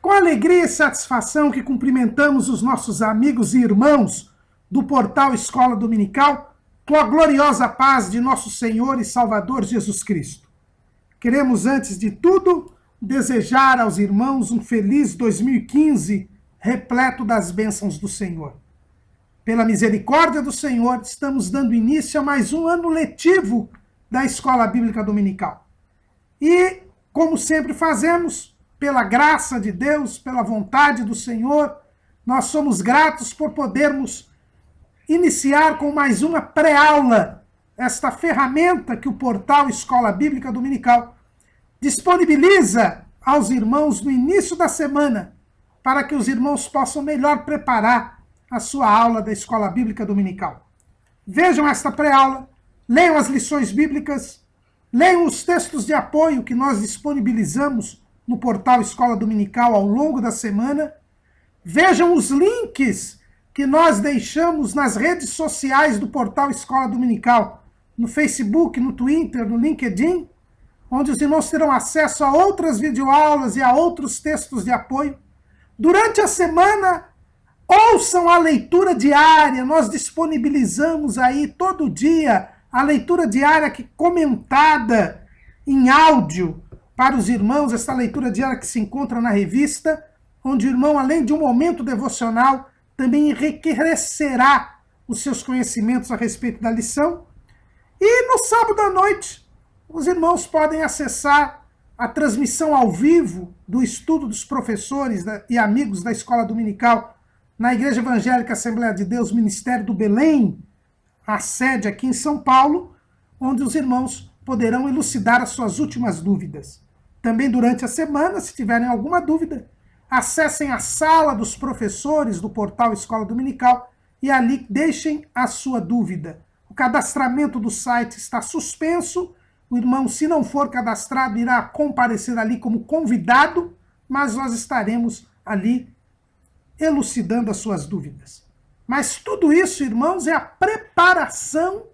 com alegria e satisfação que cumprimentamos os nossos amigos e irmãos do portal Escola Dominical, com a gloriosa paz de nosso Senhor e Salvador Jesus Cristo. Queremos, antes de tudo, desejar aos irmãos um feliz 2015, repleto das bênçãos do Senhor. Pela misericórdia do Senhor, estamos dando início a mais um ano letivo da Escola Bíblica Dominical. E, como sempre fazemos, pela graça de Deus, pela vontade do Senhor, nós somos gratos por podermos iniciar com mais uma pré-aula, esta ferramenta que o portal Escola Bíblica Dominical disponibiliza aos irmãos no início da semana, para que os irmãos possam melhor preparar a sua aula da Escola Bíblica Dominical. Vejam esta pré-aula, leiam as lições bíblicas, leiam os textos de apoio que nós disponibilizamos no portal Escola Dominical ao longo da semana, vejam os links que nós deixamos nas redes sociais do portal Escola Dominical, no Facebook, no Twitter, no LinkedIn, onde os irmãos terão acesso a outras videoaulas e a outros textos de apoio. Durante a semana, ouçam a leitura diária, nós disponibilizamos aí todo dia a leitura diária comentada em áudio para os irmãos, essa leitura diária que se encontra na revista, onde o irmão, além de um momento devocional, também enriquecerá os seus conhecimentos a respeito da lição. E no sábado à noite, os irmãos podem acessar a transmissão ao vivo do estudo dos professores e amigos da Escola Dominical na Igreja Evangélica Assembleia de Deus, Ministério do Belém, a sede aqui em São Paulo, onde os irmãos poderão elucidar as suas últimas dúvidas. Também durante a semana, se tiverem alguma dúvida, acessem a sala dos professores do portal Escola Dominical e ali deixem a sua dúvida. O cadastramento do site está suspenso. O irmão, se não for cadastrado, irá comparecer ali como convidado, mas nós estaremos ali elucidando as suas dúvidas. Mas tudo isso, irmãos, é a preparação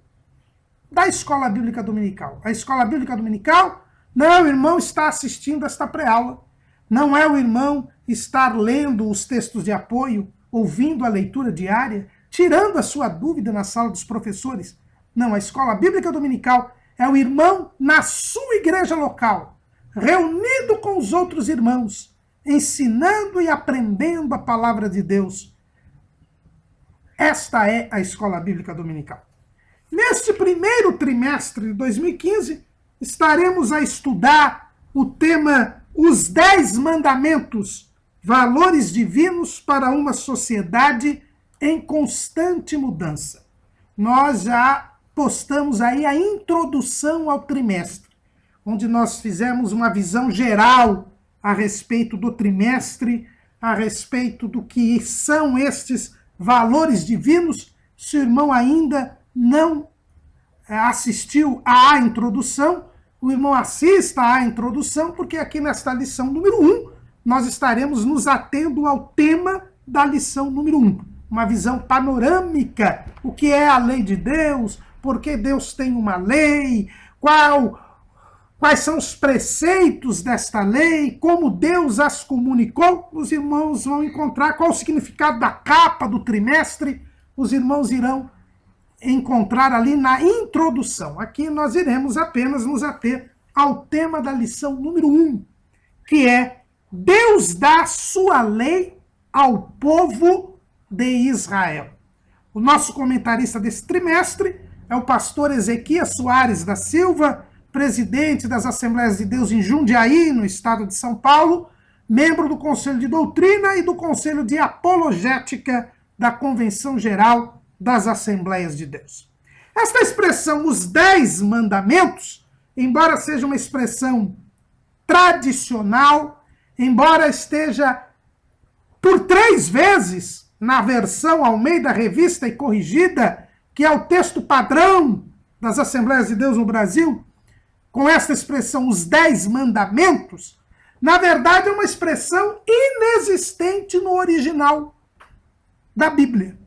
da Escola Bíblica Dominical. A Escola Bíblica Dominical não é o irmão estar assistindo esta pré-aula, não é o irmão estar lendo os textos de apoio, ouvindo a leitura diária, tirando a sua dúvida na sala dos professores. Não, a Escola Bíblica Dominical é o irmão na sua igreja local, reunido com os outros irmãos, ensinando e aprendendo a palavra de Deus. Esta é a Escola Bíblica Dominical. Neste primeiro trimestre de 2015, estaremos a estudar o tema Os 10 Mandamentos, Valores Divinos para uma Sociedade em Constante Mudança. Nós já postamos aí a introdução ao trimestre, onde nós fizemos uma visão geral a respeito do trimestre, a respeito do que são estes valores divinos. Se o irmão ainda não assistiu à introdução, o irmão assista à introdução, porque aqui nesta lição número 1, nós estaremos nos atendo ao tema da lição número 1. Uma visão panorâmica, o que é a lei de Deus, por que Deus tem uma lei, quais são os preceitos desta lei, como Deus as comunicou. Os irmãos vão encontrar qual o significado da capa do trimestre, os irmãos irão encontrar ali na introdução. Aqui nós iremos apenas nos ater ao tema da lição número 1, que é Deus dá sua lei ao povo de Israel. O nosso comentarista desse trimestre é o pastor Ezequias Soares da Silva, presidente das Assembleias de Deus em Jundiaí, no estado de São Paulo, membro do Conselho de Doutrina e do Conselho de Apologética da Convenção Geral das Assembleias de Deus. Esta expressão, os 10 mandamentos, embora seja uma expressão tradicional, embora esteja por 3 vezes na versão Almeida Revista e Corrigida, que é o texto padrão das Assembleias de Deus no Brasil, com esta expressão, os 10 mandamentos, na verdade é uma expressão inexistente no original da Bíblia.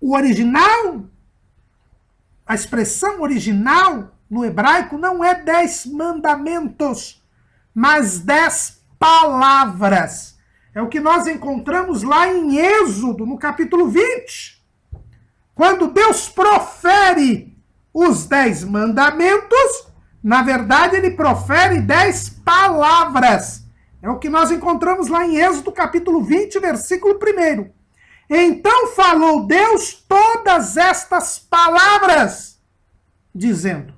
O original, a expressão original no hebraico não é 10 mandamentos, mas 10 palavras. É o que nós encontramos lá em Êxodo, no capítulo 20. Quando Deus profere os 10 mandamentos, na verdade ele profere 10 palavras. É o que nós encontramos lá em Êxodo, capítulo 20, versículo 1. Então falou Deus todas estas palavras, dizendo.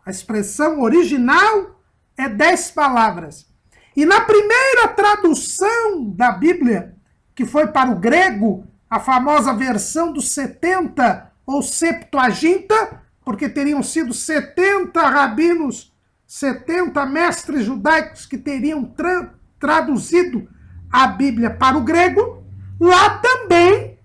A expressão original é 10 palavras. E na primeira tradução da Bíblia, que foi para o grego, a famosa versão dos 70 ou Septuaginta, porque teriam sido 70 rabinos, 70 mestres judaicos que teriam traduzido a Bíblia para o grego, lá também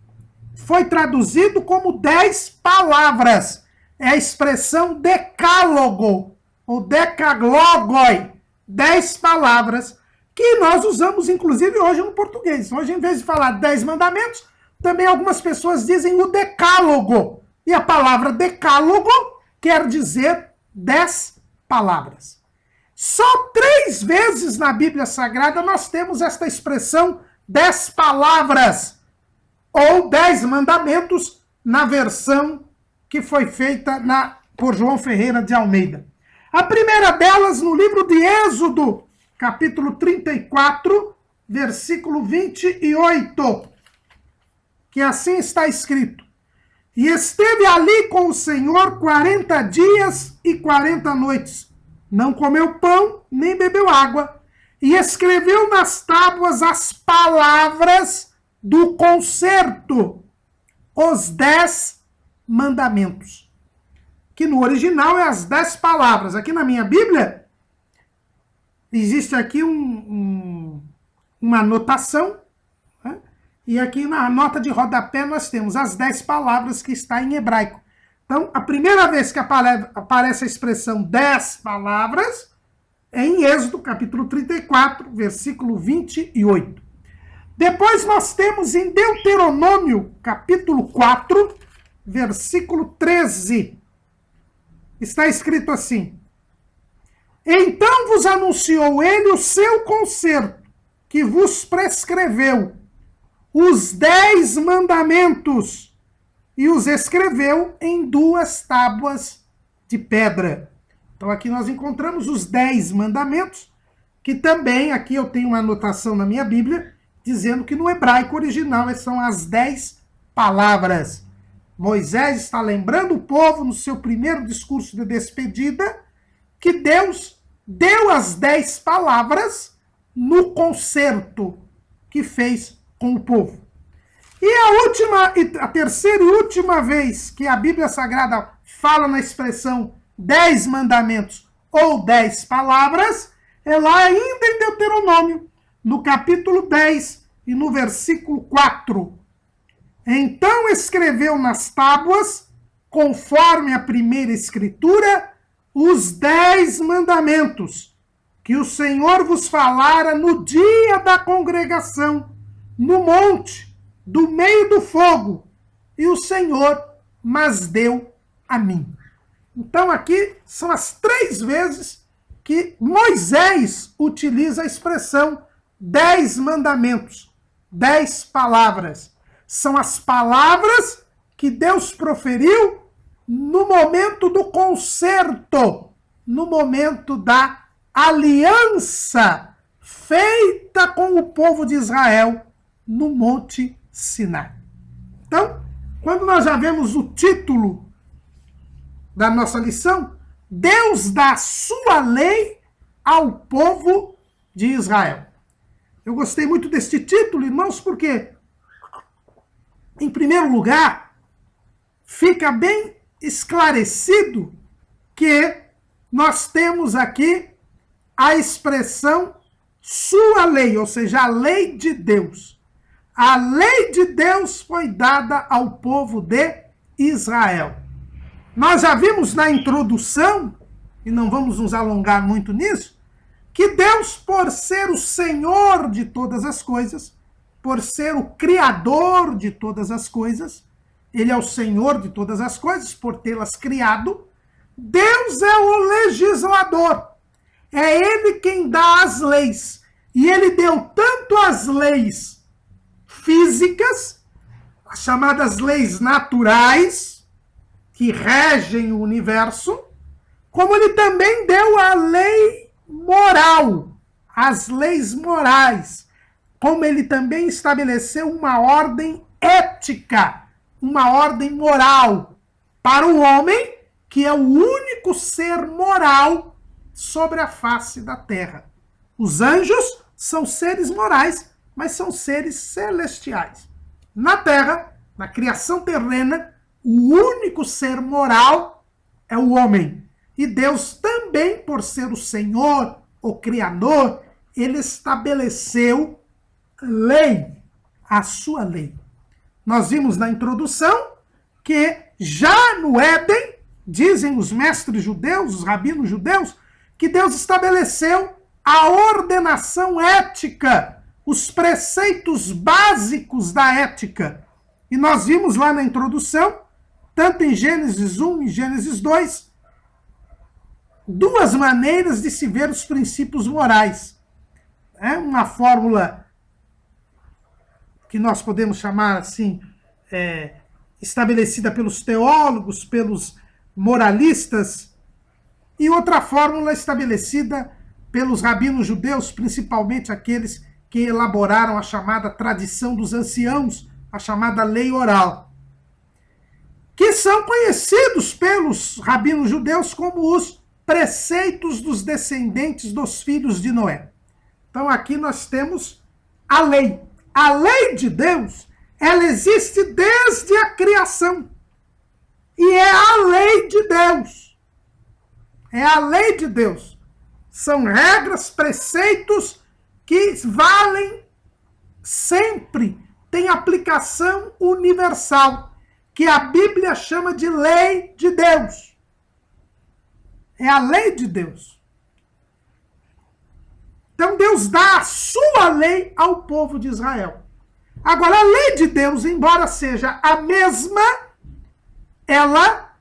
foi traduzido como 10 palavras. É a expressão decálogo, ou decaglogoi, 10 palavras, que nós usamos inclusive hoje no português. Hoje, em vez de falar 10 mandamentos, também algumas pessoas dizem o decálogo. E a palavra decálogo quer dizer 10 palavras. Só 3 vezes na Bíblia Sagrada nós temos esta expressão 10 palavras, ou 10 mandamentos, na versão que foi feita por João Ferreira de Almeida. A primeira delas no livro de Êxodo, capítulo 34, versículo 28, que assim está escrito: E esteve ali com o Senhor 40 dias e 40 noites. Não comeu pão, nem bebeu água. E escreveu nas tábuas as palavras do concerto, os 10 mandamentos. Que no original é as 10 palavras. Aqui na minha Bíblia, existe aqui uma anotação, né? E aqui na nota de rodapé nós temos as 10 palavras que está em hebraico. Então, a primeira vez que aparece a expressão 10 palavras é em Êxodo, capítulo 34, versículo 28. Depois nós temos em Deuteronômio, capítulo 4, versículo 13. Está escrito assim: Então vos anunciou ele o seu concerto, que vos prescreveu os 10 mandamentos, e os escreveu em 2 tábuas de pedra. Então aqui nós encontramos os 10 mandamentos, que também, aqui eu tenho uma anotação na minha Bíblia, dizendo que no hebraico original são as 10 palavras. Moisés está lembrando o povo, no seu primeiro discurso de despedida, que Deus deu as 10 palavras no concerto que fez com o povo. E a terceira e última vez que a Bíblia Sagrada fala na expressão 10 mandamentos ou 10 palavras, é lá ainda em Deuteronômio, no capítulo 10 e no versículo 4. Então escreveu nas tábuas, conforme a primeira escritura, os 10 mandamentos, que o Senhor vos falara no dia da congregação, no monte, do meio do fogo, e o Senhor mas deu a mim. Então aqui são as 3 vezes que Moisés utiliza a expressão 10 mandamentos, 10 palavras. São as palavras que Deus proferiu no momento do concerto, no momento da aliança feita com o povo de Israel no Monte Sinai. Então, quando nós já vemos o título da nossa lição, Deus dá sua lei ao povo de Israel. Eu gostei muito deste título, irmãos, porque, em primeiro lugar, fica bem esclarecido que nós temos aqui a expressão sua lei, ou seja, a lei de Deus. A lei de Deus foi dada ao povo de Israel. Nós já vimos na introdução, e não vamos nos alongar muito nisso, que Deus, por ser o Senhor de todas as coisas, por ser o Criador de todas as coisas, Ele é o Senhor de todas as coisas, por tê-las criado, Deus é o legislador. É Ele quem dá as leis. E ele deu tanto as leis físicas, as chamadas leis naturais, que regem o universo, como ele também deu a lei moral, as leis morais, como ele também estabeleceu uma ordem ética, uma ordem moral para o homem, que é o único ser moral sobre a face da terra. Os anjos são seres morais, mas são seres celestiais. Na terra, na criação terrena, o único ser moral é o homem. E Deus também, por ser o Senhor, o Criador, ele estabeleceu lei, a sua lei. Nós vimos na introdução que já no Éden, dizem os mestres judeus, os rabinos judeus, que Deus estabeleceu a ordenação ética, os preceitos básicos da ética. E nós vimos lá na introdução, tanto em Gênesis 1 e Gênesis 2, duas maneiras de se ver os princípios morais. É uma fórmula que nós podemos chamar assim, estabelecida pelos teólogos, pelos moralistas, e outra fórmula estabelecida pelos rabinos judeus, principalmente aqueles que elaboraram a chamada tradição dos anciãos, a chamada lei oral, que são conhecidos pelos rabinos judeus como os preceitos dos descendentes dos filhos de Noé. Então aqui nós temos a lei. A lei de Deus, ela existe desde a criação. E é a lei de Deus. É a lei de Deus. São regras, preceitos que valem sempre, tem aplicação universal, que a Bíblia chama de lei de Deus. É a lei de Deus. Então Deus dá a sua lei ao povo de Israel. Agora, a lei de Deus, embora seja a mesma, ela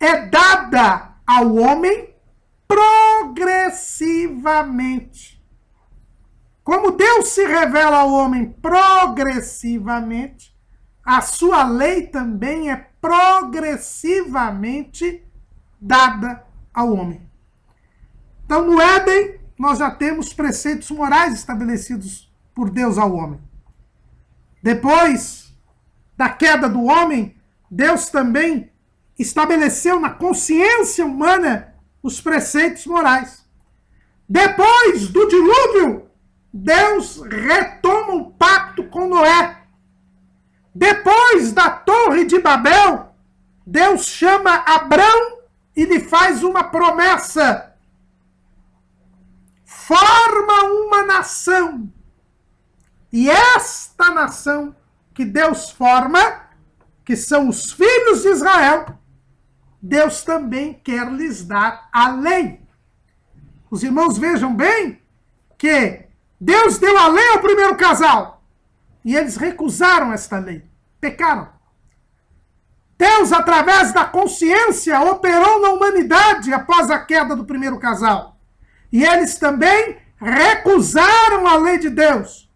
é dada ao homem progressivamente. Como Deus se revela ao homem progressivamente, a sua lei também é progressivamente dada ao homem. Então, no Éden, nós já temos preceitos morais estabelecidos por Deus ao homem. Depois da queda do homem, Deus também estabeleceu na consciência humana os preceitos morais. Depois do dilúvio, Deus retoma o pacto com Noé. Depois da Torre de Babel, Deus chama Abrão e lhe faz uma promessa. Forma uma nação. E esta nação que Deus forma, que são os filhos de Israel, Deus também quer lhes dar a lei. Os irmãos vejam bem que Deus deu a lei ao primeiro casal e eles recusaram esta lei, pecaram. Deus, através da consciência, operou na humanidade após a queda do primeiro casal. E eles também recusaram a lei de Deus.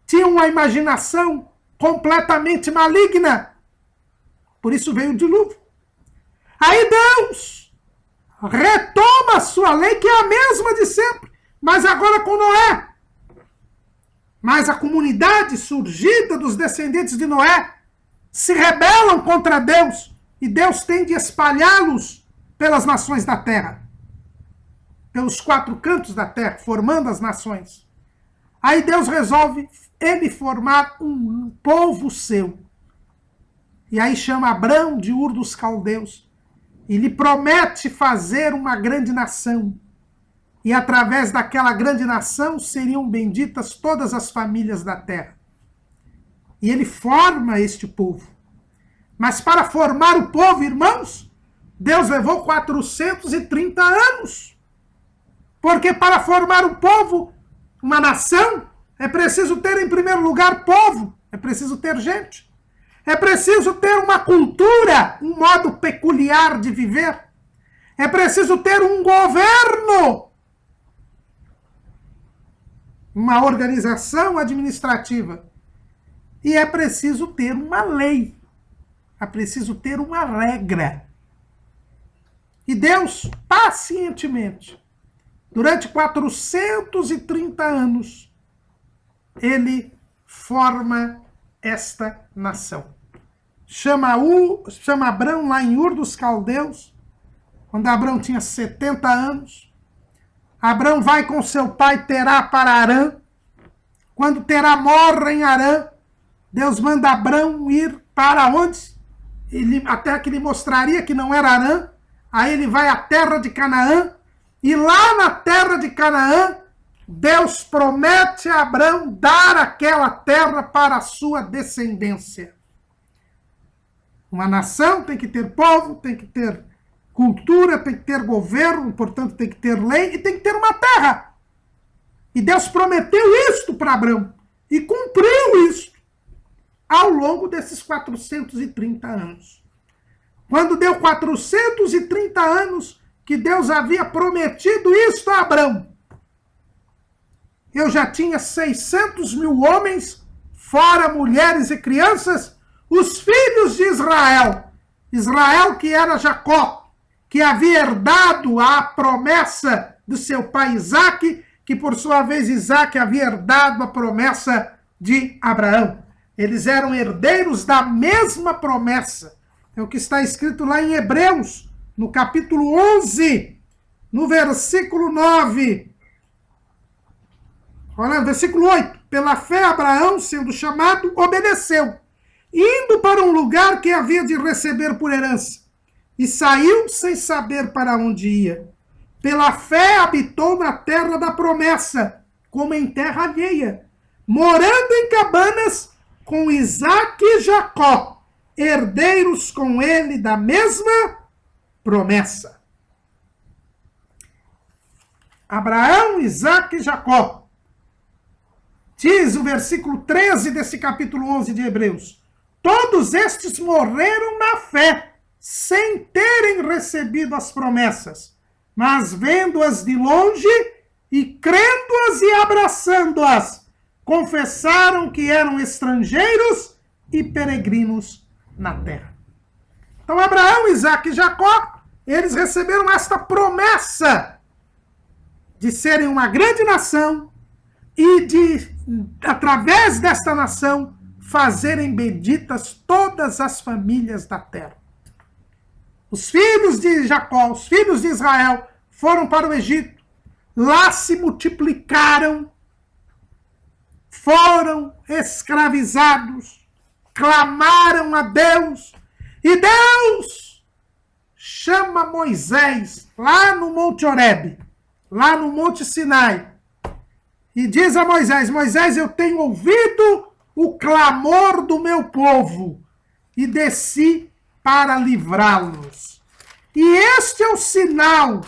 Tinham uma imaginação completamente maligna. Por isso veio o dilúvio. Aí Deus retoma a sua lei, que é a mesma de sempre, mas agora com Noé. Mas a comunidade surgida dos descendentes de Noé se rebelam contra Deus, e Deus tem de espalhá-los pelas nações da terra, pelos quatro cantos da terra, formando as nações. Aí Deus resolve ele formar um povo seu. E aí chama Abrão de Ur dos Caldeus. E lhe promete fazer uma grande nação. E através daquela grande nação seriam benditas todas as famílias da terra. E ele forma este povo. Mas para formar o povo, irmãos, Deus levou 430 anos. Porque para formar um povo, uma nação, é preciso ter, em primeiro lugar, povo. É preciso ter gente. É preciso ter uma cultura, um modo peculiar de viver. É preciso ter um governo. uma organização administrativa. E é preciso ter uma lei, é preciso ter uma regra. E Deus, pacientemente, durante 430 anos, ele forma esta nação. Chama Abrão lá em Ur dos Caldeus, quando Abrão tinha 70 anos. Abrão vai com seu pai Terá para Harã. Quando Terá morre em Harã, Deus manda Abrão ir para onde? A terra que lhe mostraria que não era Harã. Aí ele vai à terra de Canaã. E lá na terra de Canaã, Deus promete a Abrão dar aquela terra para a sua descendência. Uma nação tem que ter povo, tem que ter cultura, tem que ter governo, portanto tem que ter lei e tem que ter uma terra. E Deus prometeu isto para Abrão e cumpriu isto ao longo desses 430 anos. Quando deu 430 anos que Deus havia prometido isto a Abrão, eu já tinha 600 mil homens, fora mulheres e crianças, os filhos de Israel. Israel que era Jacó, que havia herdado a promessa do seu pai Isaque, que por sua vez Isaque havia herdado a promessa de Abraão. Eles eram herdeiros da mesma promessa. É o que está escrito lá em Hebreus, no capítulo 11, no versículo 9. Olha, versículo 8. Pela fé, Abraão, sendo chamado, obedeceu, indo para um lugar que havia de receber por herança, e saiu sem saber para onde ia. Pela fé, habitou na terra da promessa, como em terra alheia, morando em cabanas com Isaque e Jacó, herdeiros com ele da mesma promessa. Abraão, Isaque e Jacó. Diz o versículo 13 desse capítulo 11 de Hebreus: todos estes morreram na fé, sem terem recebido as promessas, mas vendo-as de longe e crendo-as e abraçando-as, confessaram que eram estrangeiros e peregrinos na terra. Então Abraão, Isaque e Jacó, eles receberam esta promessa de serem uma grande nação e de, através desta nação, fazerem benditas todas as famílias da terra. Os filhos de Jacó, os filhos de Israel, foram para o Egito. Lá se multiplicaram, foram escravizados, clamaram a Deus. E Deus chama Moisés lá no Monte Horebe, lá no Monte Sinai. E diz a Moisés: Moisés, eu tenho ouvido o clamor do meu povo e desci para livrá-los. E este é o sinal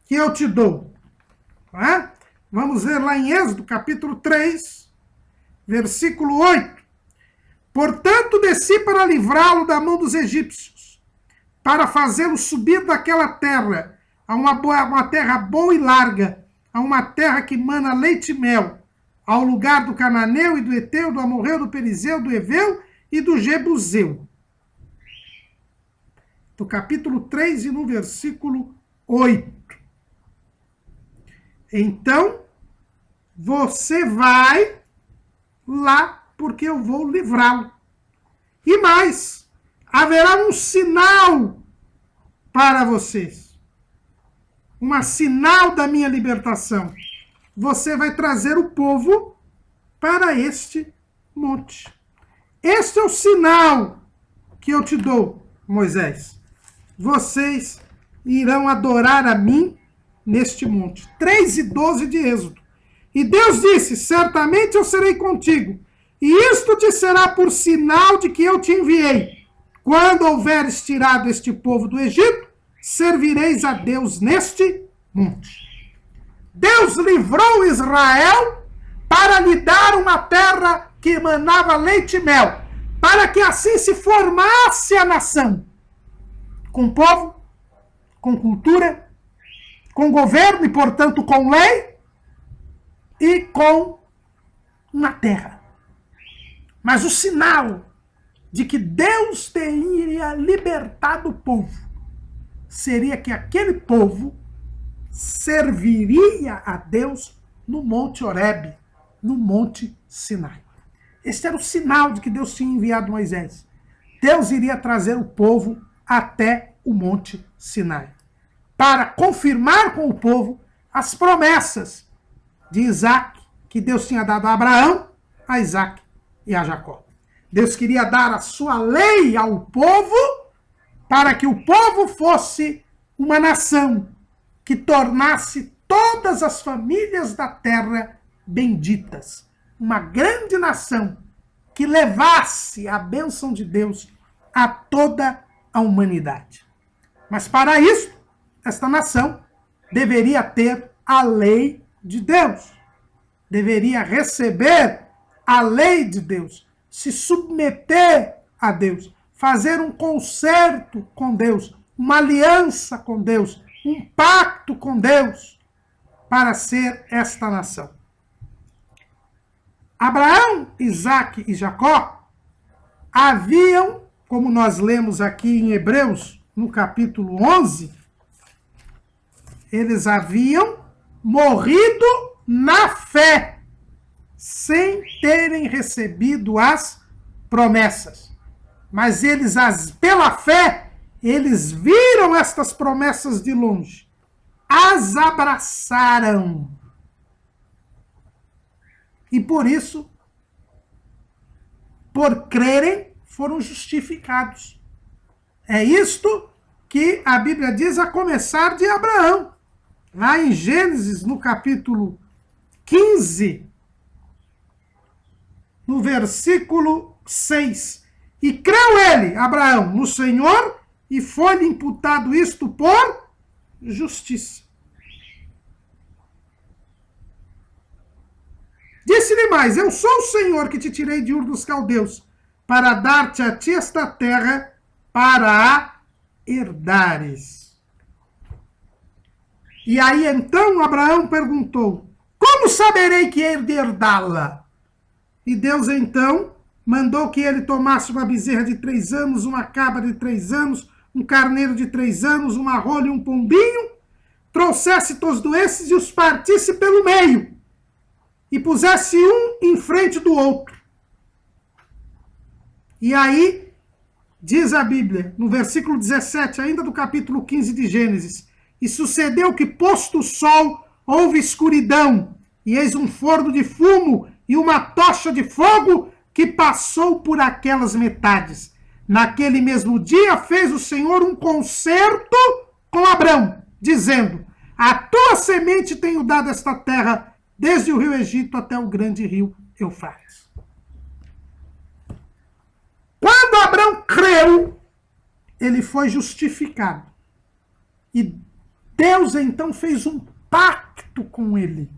que eu te dou. Vamos ver lá em Êxodo, capítulo 3, versículo 8. Portanto, desci para livrá-lo da mão dos egípcios, para fazê-lo subir daquela terra, a uma terra boa e larga, a uma terra que mana leite e mel, ao lugar do Cananeu e do Eteu, do Amorreu, do Perizeu, do Eveu e do Jebuseu. Do capítulo 3 e no versículo 8. Então, você vai lá, porque eu vou livrá-lo. E mais, haverá um sinal para vocês. Um sinal da minha libertação. Você vai trazer o povo para este monte. Este é o sinal que eu te dou, Moisés. Vocês irão adorar a mim neste monte. 3:12 de Êxodo. E Deus disse: certamente eu serei contigo, e isto te será por sinal de que eu te enviei. Quando houveres tirado este povo do Egito, servireis a Deus neste monte. Deus livrou Israel para lhe dar uma terra que emanava leite e mel, para que assim se formasse a nação, com povo, com cultura, com governo e, portanto, com lei, e com uma terra. Mas o sinal de que Deus teria libertado o povo seria que aquele povo serviria a Deus no Monte Horebe, no Monte Sinai. Esse era o sinal de que Deus tinha enviado Moisés. Deus iria trazer o povo até o Monte Sinai, para confirmar com o povo as promessas de Isaac, que Deus tinha dado a Abraão, a Isaac e a Jacó. Deus queria dar a sua lei ao povo, para que o povo fosse uma nação que tornasse todas as famílias da terra benditas. Uma grande nação que levasse a bênção de Deus a toda a humanidade. Mas para isso, esta nação deveria ter a lei de Deus. Deveria receber a lei de Deus, se submeter a Deus, fazer um concerto com Deus, uma aliança com Deus, um pacto com Deus, para ser esta nação. Abraão, Isaac e Jacó haviam, como nós lemos aqui em Hebreus, no capítulo 11, eles haviam morrido na fé, sem terem recebido as promessas. Mas eles, pela fé, eles viram estas promessas de longe, as abraçaram. E por isso, por crerem, foram justificados. É isto que a Bíblia diz a começar de Abraão. Lá em Gênesis, no capítulo 15, no versículo 6. E creu ele, Abraão, no Senhor, e foi-lhe imputado isto por justiça. Disse-lhe mais: eu sou o Senhor que te tirei de Ur dos Caldeus, para dar-te a ti esta terra para a herdares. E aí então Abraão perguntou: como saberei que hei de herdá-la? E Deus então mandou que ele tomasse uma bezerra de 3 anos, uma cabra de 3 anos, um carneiro de 3 anos, uma rola e um pombinho, trouxesse todos esses e os partisse pelo meio, e pusesse um em frente do outro. E aí, diz a Bíblia, no versículo 17, ainda do capítulo 15 de Gênesis: e sucedeu que, posto o sol, houve escuridão, e eis um forno de fumo e uma tocha de fogo que passou por aquelas metades. Naquele mesmo dia fez o Senhor um concerto com Abrão, dizendo: a tua semente tenho dado esta terra, desde o rio Egito até o grande rio Eufrates. Quando Abrão creu, ele foi justificado. E Deus então fez um pacto com ele.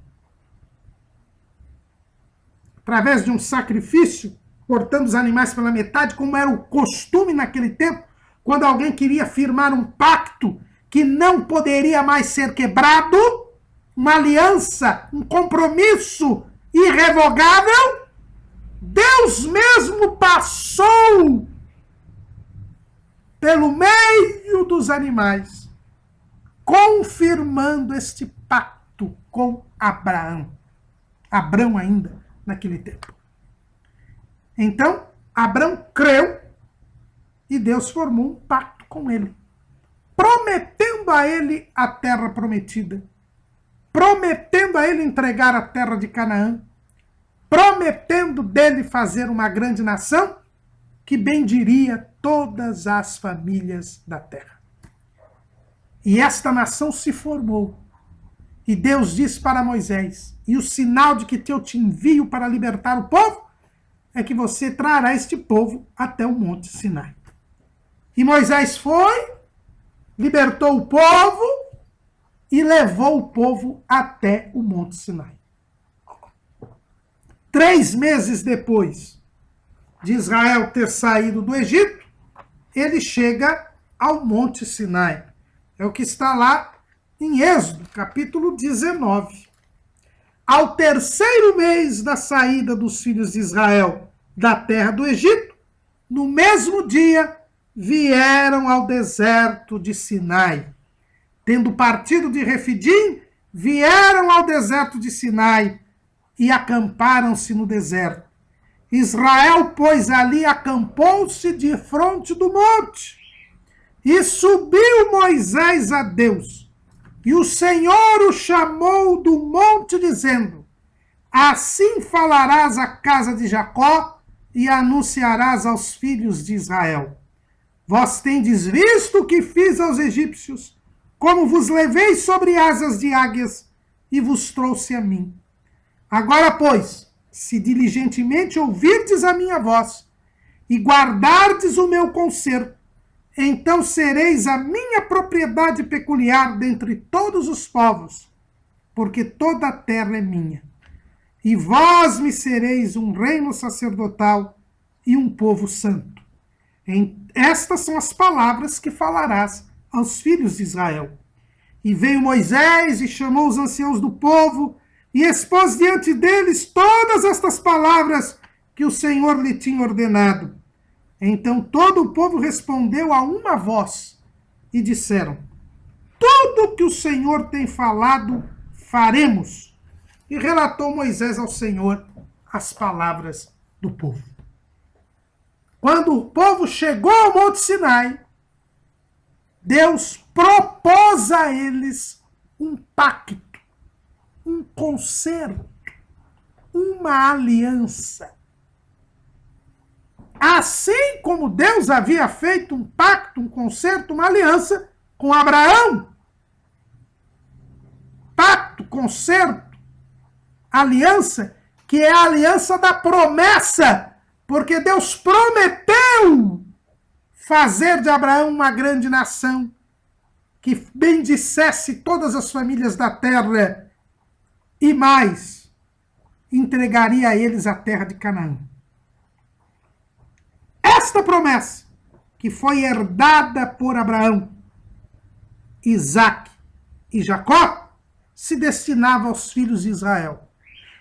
Através de um sacrifício, cortando os animais pela metade, como era o costume naquele tempo, quando alguém queria firmar um pacto que não poderia mais ser quebrado, uma aliança, um compromisso irrevogável, Deus mesmo passou pelo meio dos animais, confirmando este pacto com Abraão. Abrão ainda, naquele tempo. Então, Abrão creu e Deus formou um pacto com ele, prometendo a ele a terra prometida, prometendo a ele entregar a terra de Canaã, prometendo dele fazer uma grande nação que bendiria todas as famílias da terra. E esta nação se formou. E Deus disse para Moisés: e o sinal de que eu te envio para libertar o povo é que você trará este povo até o Monte Sinai. E Moisés foi, libertou o povo e levou o povo até o Monte Sinai. 3 meses depois de Israel ter saído do Egito, ele chega ao Monte Sinai. É o que está lá em Êxodo, capítulo 19. ao terceiro mês da saída dos filhos de Israel da terra do Egito, no mesmo dia vieram ao deserto de Sinai. Tendo partido de Refidim, vieram ao deserto de Sinai e acamparam-se no deserto. Israel, pois, ali acampou-se de frente do monte. E subiu Moisés a Deus. E o Senhor o chamou do monte, dizendo: assim falarás à casa de Jacó e anunciarás aos filhos de Israel: vós tendes visto o que fiz aos egípcios, como vos levei sobre asas de águias e vos trouxe a mim. Agora, pois, se diligentemente ouvirdes a minha voz e guardardes o meu conserto, então sereis a minha propriedade peculiar dentre todos os povos, porque toda a terra é minha. E vós me sereis um reino sacerdotal e um povo santo. Estas são as palavras que falarás aos filhos de Israel. E veio Moisés e chamou os anciãos do povo e expôs diante deles todas estas palavras que o Senhor lhe tinha ordenado. Então todo o povo respondeu a uma voz e disseram: tudo o que o Senhor tem falado, faremos. E relatou Moisés ao Senhor as palavras do povo. Quando o povo chegou ao Monte Sinai, Deus propôs a eles um pacto, um concerto, uma aliança. Assim como Deus havia feito um pacto, um concerto, uma aliança com Abraão. Pacto, concerto, aliança, que é a aliança da promessa, porque Deus prometeu fazer de Abraão uma grande nação, que bendissesse todas as famílias da terra e mais, entregaria a eles a terra de Canaã. Esta promessa, que foi herdada por Abraão, Isaque e Jacó, se destinava aos filhos de Israel.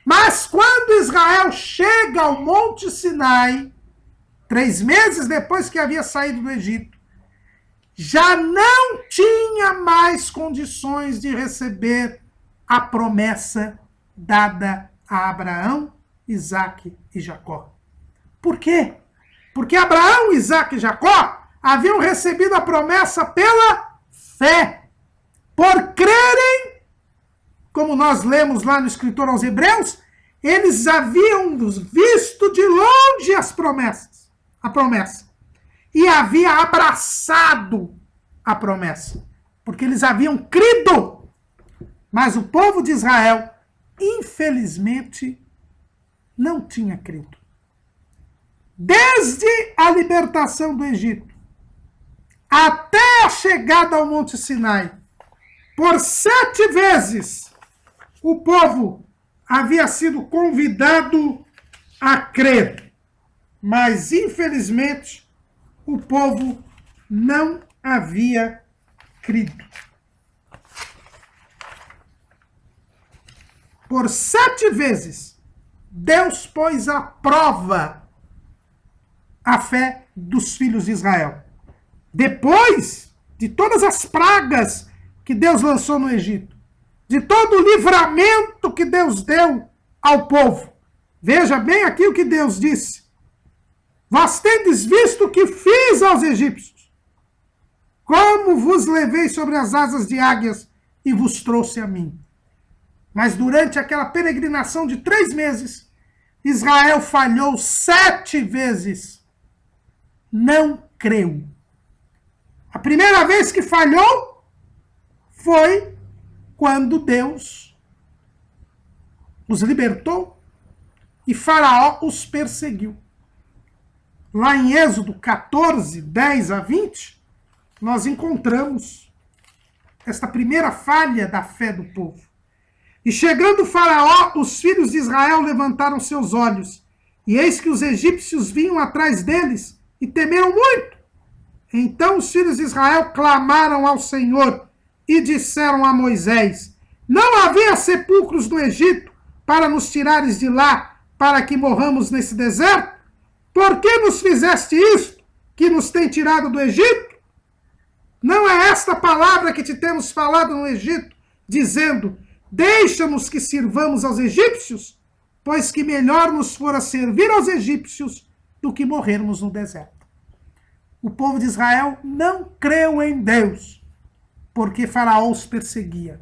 Mas quando Israel chega ao Monte Sinai, 3 meses depois que havia saído do Egito, já não tinha mais condições de receber a promessa dada a Abraão, Isaque e Jacó. Por quê? Porque Abraão, Isaque e Jacó haviam recebido a promessa pela fé. Por crerem, como nós lemos lá no escritor aos Hebreus, eles haviam visto de longe a promessa. E havia abraçado a promessa. Porque eles haviam crido. Mas o povo de Israel, infelizmente, não tinha crido. Desde a libertação do Egito até a chegada ao Monte Sinai, por 7 vezes, o povo havia sido convidado a crer. Mas, infelizmente, o povo não havia crido. Por 7 vezes, Deus pôs à prova a fé dos filhos de Israel. Depois de todas as pragas que Deus lançou no Egito, de todo o livramento que Deus deu ao povo. Veja bem aqui o que Deus disse. Vós tendes visto o que fiz aos egípcios, como vos levei sobre as asas de águias e vos trouxe a mim. Mas durante aquela peregrinação de 3 meses, Israel falhou 7 vezes. Não creu. A primeira vez que falhou foi quando Deus os libertou e Faraó os perseguiu. Lá em Êxodo 14, 10 a 20, nós encontramos esta primeira falha da fé do povo. E chegando Faraó, os filhos de Israel levantaram seus olhos, e eis que os egípcios vinham atrás deles, e temeram muito. Então os filhos de Israel clamaram ao Senhor, e disseram a Moisés: não havia sepulcros no Egito, para nos tirares de lá, para que morramos nesse deserto? Por que nos fizeste isto, que nos tem tirado do Egito? Não é esta palavra que te temos falado no Egito, dizendo, deixa-nos que sirvamos aos egípcios, pois que melhor nos fora servir aos egípcios do que morrermos no deserto. O povo de Israel não creu em Deus, porque Faraó os perseguia.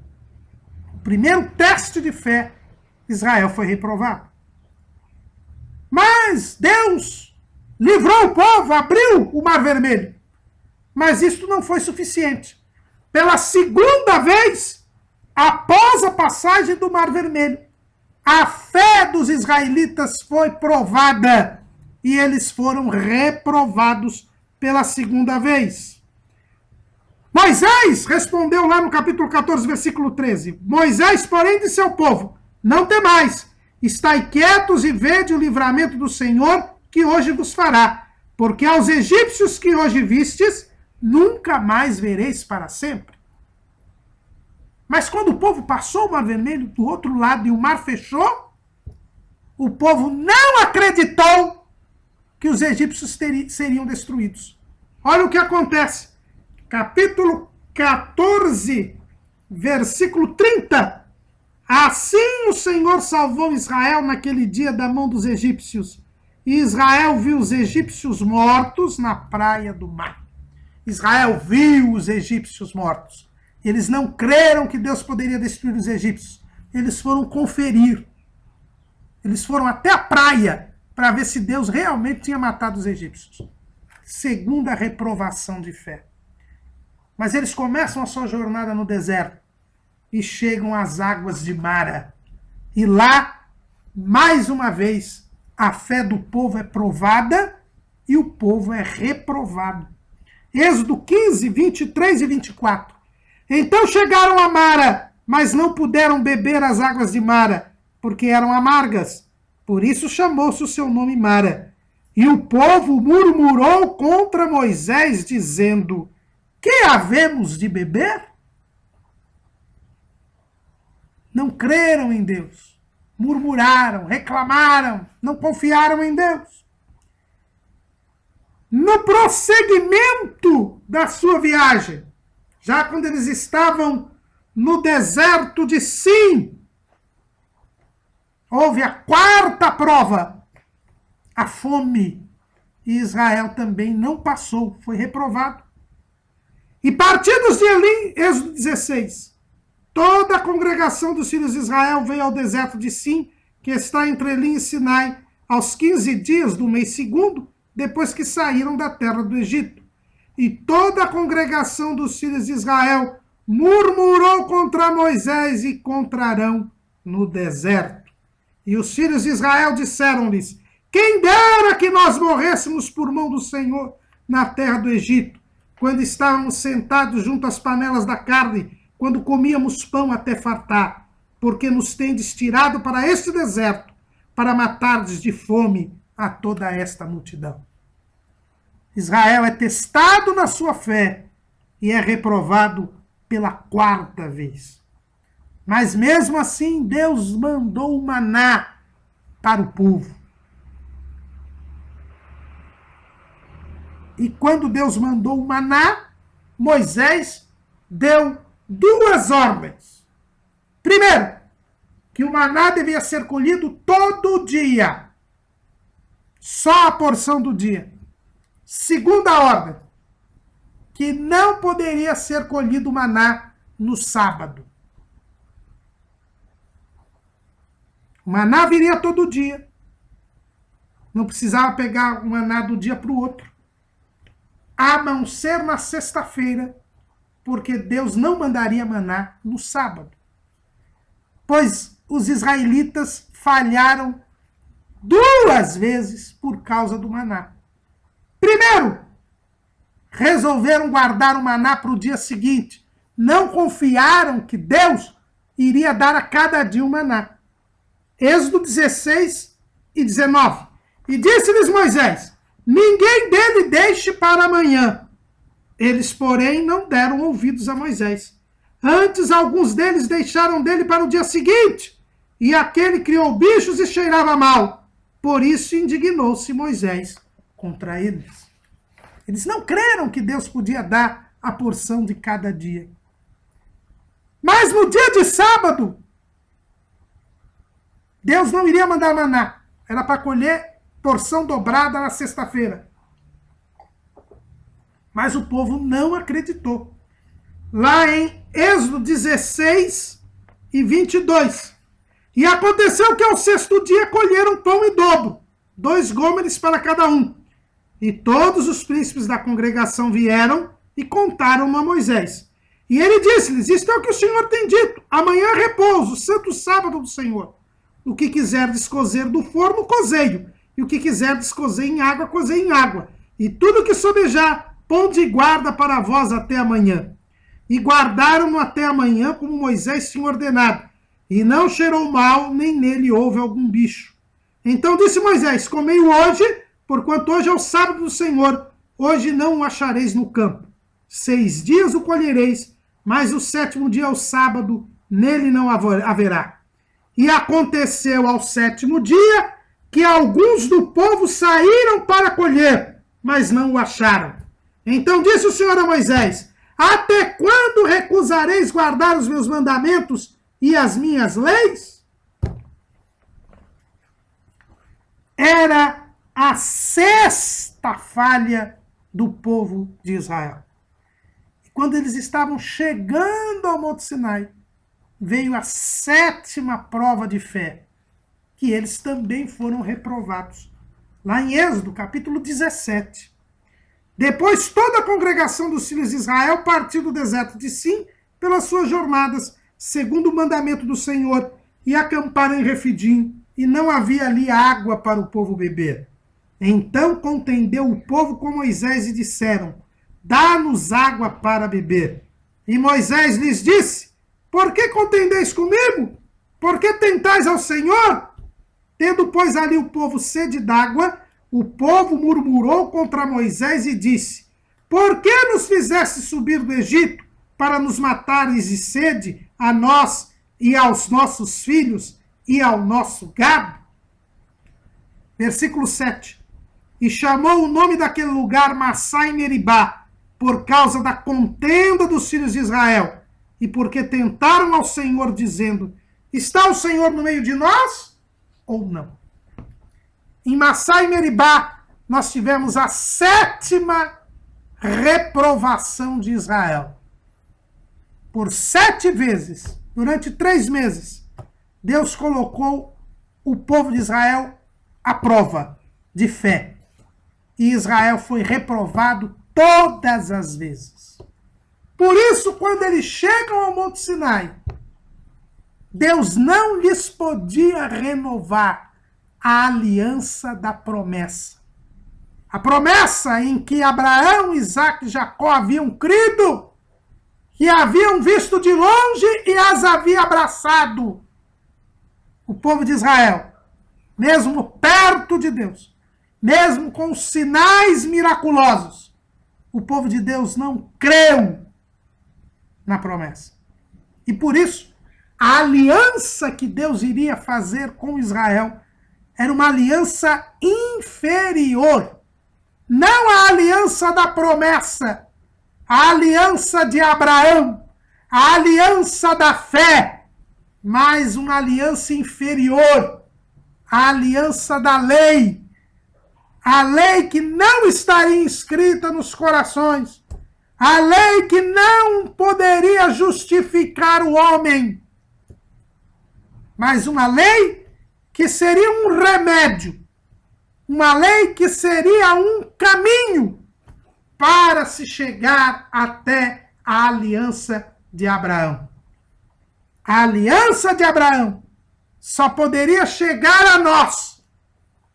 O primeiro teste de fé, Israel foi reprovado. Mas Deus livrou o povo, abriu o Mar Vermelho. Mas isso não foi suficiente. Pela segunda vez, após a passagem do Mar Vermelho, a fé dos israelitas foi provada e eles foram reprovados pela segunda vez. Moisés respondeu lá no capítulo 14, versículo 13. Moisés, porém, disse ao povo, não temais, estai quietos e vede o livramento do Senhor que hoje vos fará, porque aos egípcios que hoje vistes, nunca mais vereis para sempre. Mas quando o povo passou o Mar Vermelho do outro lado e o mar fechou, o povo não acreditou que os egípcios seriam destruídos. Olha o que acontece. Capítulo 14, versículo 30. Assim o Senhor salvou Israel naquele dia da mão dos egípcios. E Israel viu os egípcios mortos na praia do mar. Israel viu os egípcios mortos. Eles não creram que Deus poderia destruir os egípcios. Eles foram conferir. Eles foram até a praia para ver se Deus realmente tinha matado os egípcios. Segunda reprovação de fé. Mas eles começam a sua jornada no deserto e chegam às águas de Mara. E lá, mais uma vez, a fé do povo é provada e o povo é reprovado. Êxodo 15, 23 e 24. Então chegaram a Mara, mas não puderam beber as águas de Mara, porque eram amargas. Por isso chamou-se o seu nome Mara. E o povo murmurou contra Moisés, dizendo, que havemos de beber? Não creram em Deus, murmuraram, reclamaram, não confiaram em Deus. No prosseguimento da sua viagem, já quando eles estavam no deserto de Sim, houve a quarta prova, a fome. E Israel também não passou, foi reprovado. E partidos de Elim, Êxodo 16, toda a congregação dos filhos de Israel veio ao deserto de Sim, que está entre Elim e Sinai, aos 15 dias do mês segundo, depois que saíram da terra do Egito. E toda a congregação dos filhos de Israel murmurou contra Moisés e contra Arão no deserto. E os filhos de Israel disseram-lhes, quem dera que nós morrêssemos por mão do Senhor na terra do Egito, quando estávamos sentados junto às panelas da carne, quando comíamos pão até fartar, porque nos tendes tirado para este deserto, para matardes de fome a toda esta multidão. Israel é testado na sua fé e é reprovado pela quarta vez. Mas mesmo assim, Deus mandou o maná para o povo. E quando Deus mandou o maná, Moisés deu duas ordens. Primeiro, que o maná devia ser colhido todo dia. Só a porção do dia. Segunda ordem, que não poderia ser colhido o maná no sábado. O maná viria todo dia. Não precisava pegar o maná do dia para o outro. A não ser na sexta-feira, porque Deus não mandaria maná no sábado. Pois os israelitas falharam 2 vezes por causa do maná. Primeiro, resolveram guardar o maná para o dia seguinte. Não confiaram que Deus iria dar a cada dia o maná. Êxodo 16 e 19. E disse-lhes Moisés, ninguém dele deixe para amanhã. Eles, porém, não deram ouvidos a Moisés. Antes, alguns deles deixaram dele para o dia seguinte. e aquele criou bichos e cheirava mal. Por isso indignou-se Moisés contra eles. Eles não creram que Deus podia dar a porção de cada dia. Mas no dia de sábado, Deus não iria mandar maná. Era para colher porção dobrada na sexta-feira. Mas o povo não acreditou. Lá em Êxodo 16 e 22. E aconteceu que ao sexto dia colheram pão em dobro, 2 gômeres para cada um. E todos os príncipes da congregação vieram e contaram a Moisés. E ele disse-lhes: isto é o que o Senhor tem dito. Amanhã é repouso, santo sábado do Senhor. O que quiser descozer do forno, cozeio. E o que quiser descozer em água, cozeio em água. E tudo que sobejar, ponde e guarda para vós até amanhã. E guardaram-no até amanhã, como Moisés tinha ordenado. E não cheirou mal, nem nele houve algum bicho. Então disse Moisés: comei-o hoje, porquanto hoje é o sábado do Senhor. Hoje não o achareis no campo. 6 dias o colhereis, mas o 7º dia é o sábado, nele não haverá. E aconteceu ao 7º dia que alguns do povo saíram para colher, mas não o acharam. Então disse o Senhor a Moisés: até quando recusareis guardar os meus mandamentos e as minhas leis? Era a 6ª falha do povo de Israel. E quando eles estavam chegando ao Monte Sinai, veio a 7ª prova de fé, que eles também foram reprovados. Lá em Êxodo, capítulo 17. Depois toda a congregação dos filhos de Israel partiu do deserto de Sim pelas suas jornadas, segundo o mandamento do Senhor, e acamparam em Refidim, e não havia ali água para o povo beber. Então contendeu o povo com Moisés e disseram: dá-nos água para beber. E Moisés lhes disse: por que contendeis comigo? Por que tentais ao Senhor? Tendo, pois, ali o povo sede d'água, o povo murmurou contra Moisés e disse: por que nos fizeste subir do Egito para nos matares de sede a nós e aos nossos filhos e ao nosso gado? Versículo 7. E chamou o nome daquele lugar Massá e Meribá, por causa da contenda dos filhos de Israel, e porque tentaram ao Senhor, dizendo: está o Senhor no meio de nós ou não? Em Massá e Meribá, nós tivemos a 7ª reprovação de Israel. Por 7 vezes, durante 3 meses, Deus colocou o povo de Israel à prova de fé. E Israel foi reprovado todas as vezes. Por isso, quando eles chegam ao Monte Sinai, Deus não lhes podia renovar a aliança da promessa. A promessa em que Abraão, Isaque e Jacó haviam crido, que haviam visto de longe e as havia abraçado. O povo de Israel, mesmo perto de Deus, mesmo com sinais miraculosos, o povo de Deus não creu na promessa. E por isso, a aliança que Deus iria fazer com Israel era uma aliança inferior. Não a aliança da promessa, a aliança de Abraão, a aliança da fé, mas uma aliança inferior, a aliança da lei. A lei que não estaria inscrita nos corações. A lei que não poderia justificar o homem. Mas uma lei que seria um remédio. Uma lei que seria um caminho para se chegar até a aliança de Abraão. A aliança de Abraão só poderia chegar a nós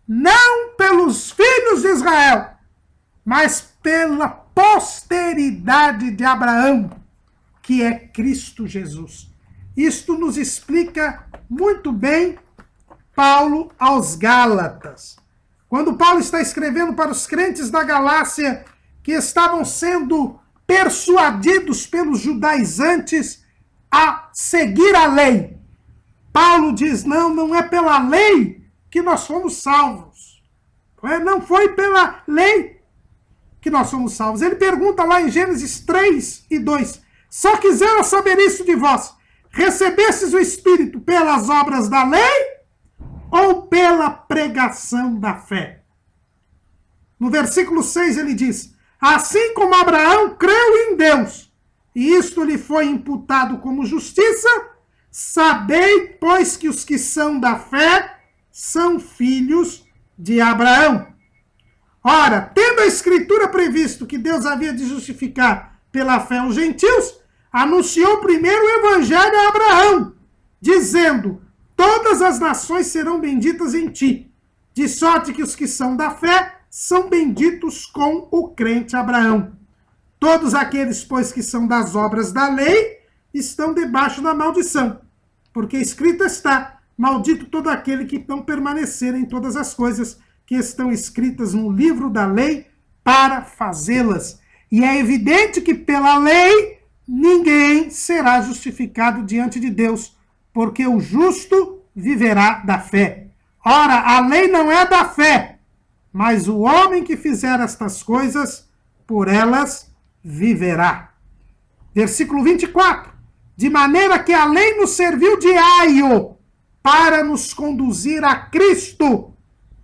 não pelos filhos de Israel, mas pela posteridade de Abraão, que é Cristo Jesus. Isto nos explica muito bem Paulo aos Gálatas. Quando Paulo está escrevendo para os crentes da Galácia, que estavam sendo persuadidos pelos judaizantes a seguir a lei, Paulo diz, não é pela lei que nós fomos salvos. Não foi pela lei que nós somos salvos. Ele pergunta lá em Gênesis 3:2, só quisera saber isso de vós, recebestes o Espírito pelas obras da lei ou pela pregação da fé? No versículo 6 ele diz, assim como Abraão creu em Deus, e isto lhe foi imputado como justiça, sabei, pois, que os que são da fé são filhos de Abraão. Ora, tendo a Escritura previsto que Deus havia de justificar pela fé os gentios, anunciou primeiro o Evangelho a Abraão, dizendo, todas as nações serão benditas em ti, de sorte que os que são da fé são benditos com o crente Abraão. Todos aqueles, pois, que são das obras da lei, estão debaixo da maldição, porque escrito está, maldito todo aquele que não permanecer em todas as coisas que estão escritas no livro da lei para fazê-las. E é evidente que pela lei ninguém será justificado diante de Deus, porque o justo viverá da fé. Ora, a lei não é da fé, mas o homem que fizer estas coisas, por elas viverá. Versículo 24. De maneira que a lei nos serviu de aio para nos conduzir a Cristo,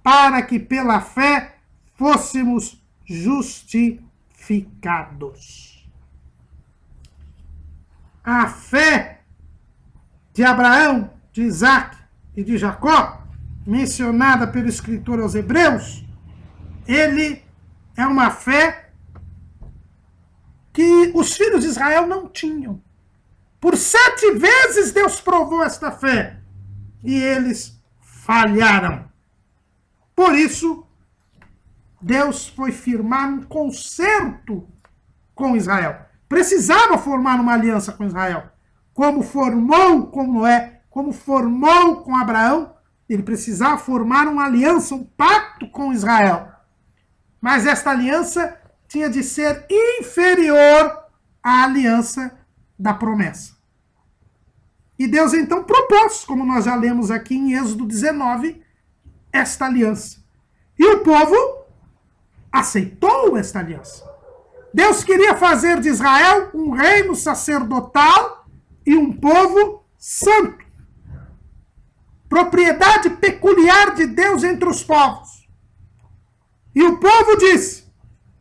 para que pela fé fôssemos justificados. A fé de Abraão, de Isaac e de Jacó, mencionada pelo escritor aos Hebreus, ele é uma fé que os filhos de Israel não tinham. Por 7 vezes Deus provou esta fé e eles falharam. Por isso, Deus foi firmar um concerto com Israel. Precisava formar uma aliança com Israel. Como formou com Noé, como formou com Abraão, ele precisava formar uma aliança, um pacto com Israel. Mas esta aliança tinha de ser inferior à aliança da promessa. E Deus então propôs, como nós já lemos aqui em Êxodo 19, esta aliança. E o povo aceitou esta aliança. Deus queria fazer de Israel um reino sacerdotal e um povo santo. Propriedade peculiar de Deus entre os povos. E o povo disse,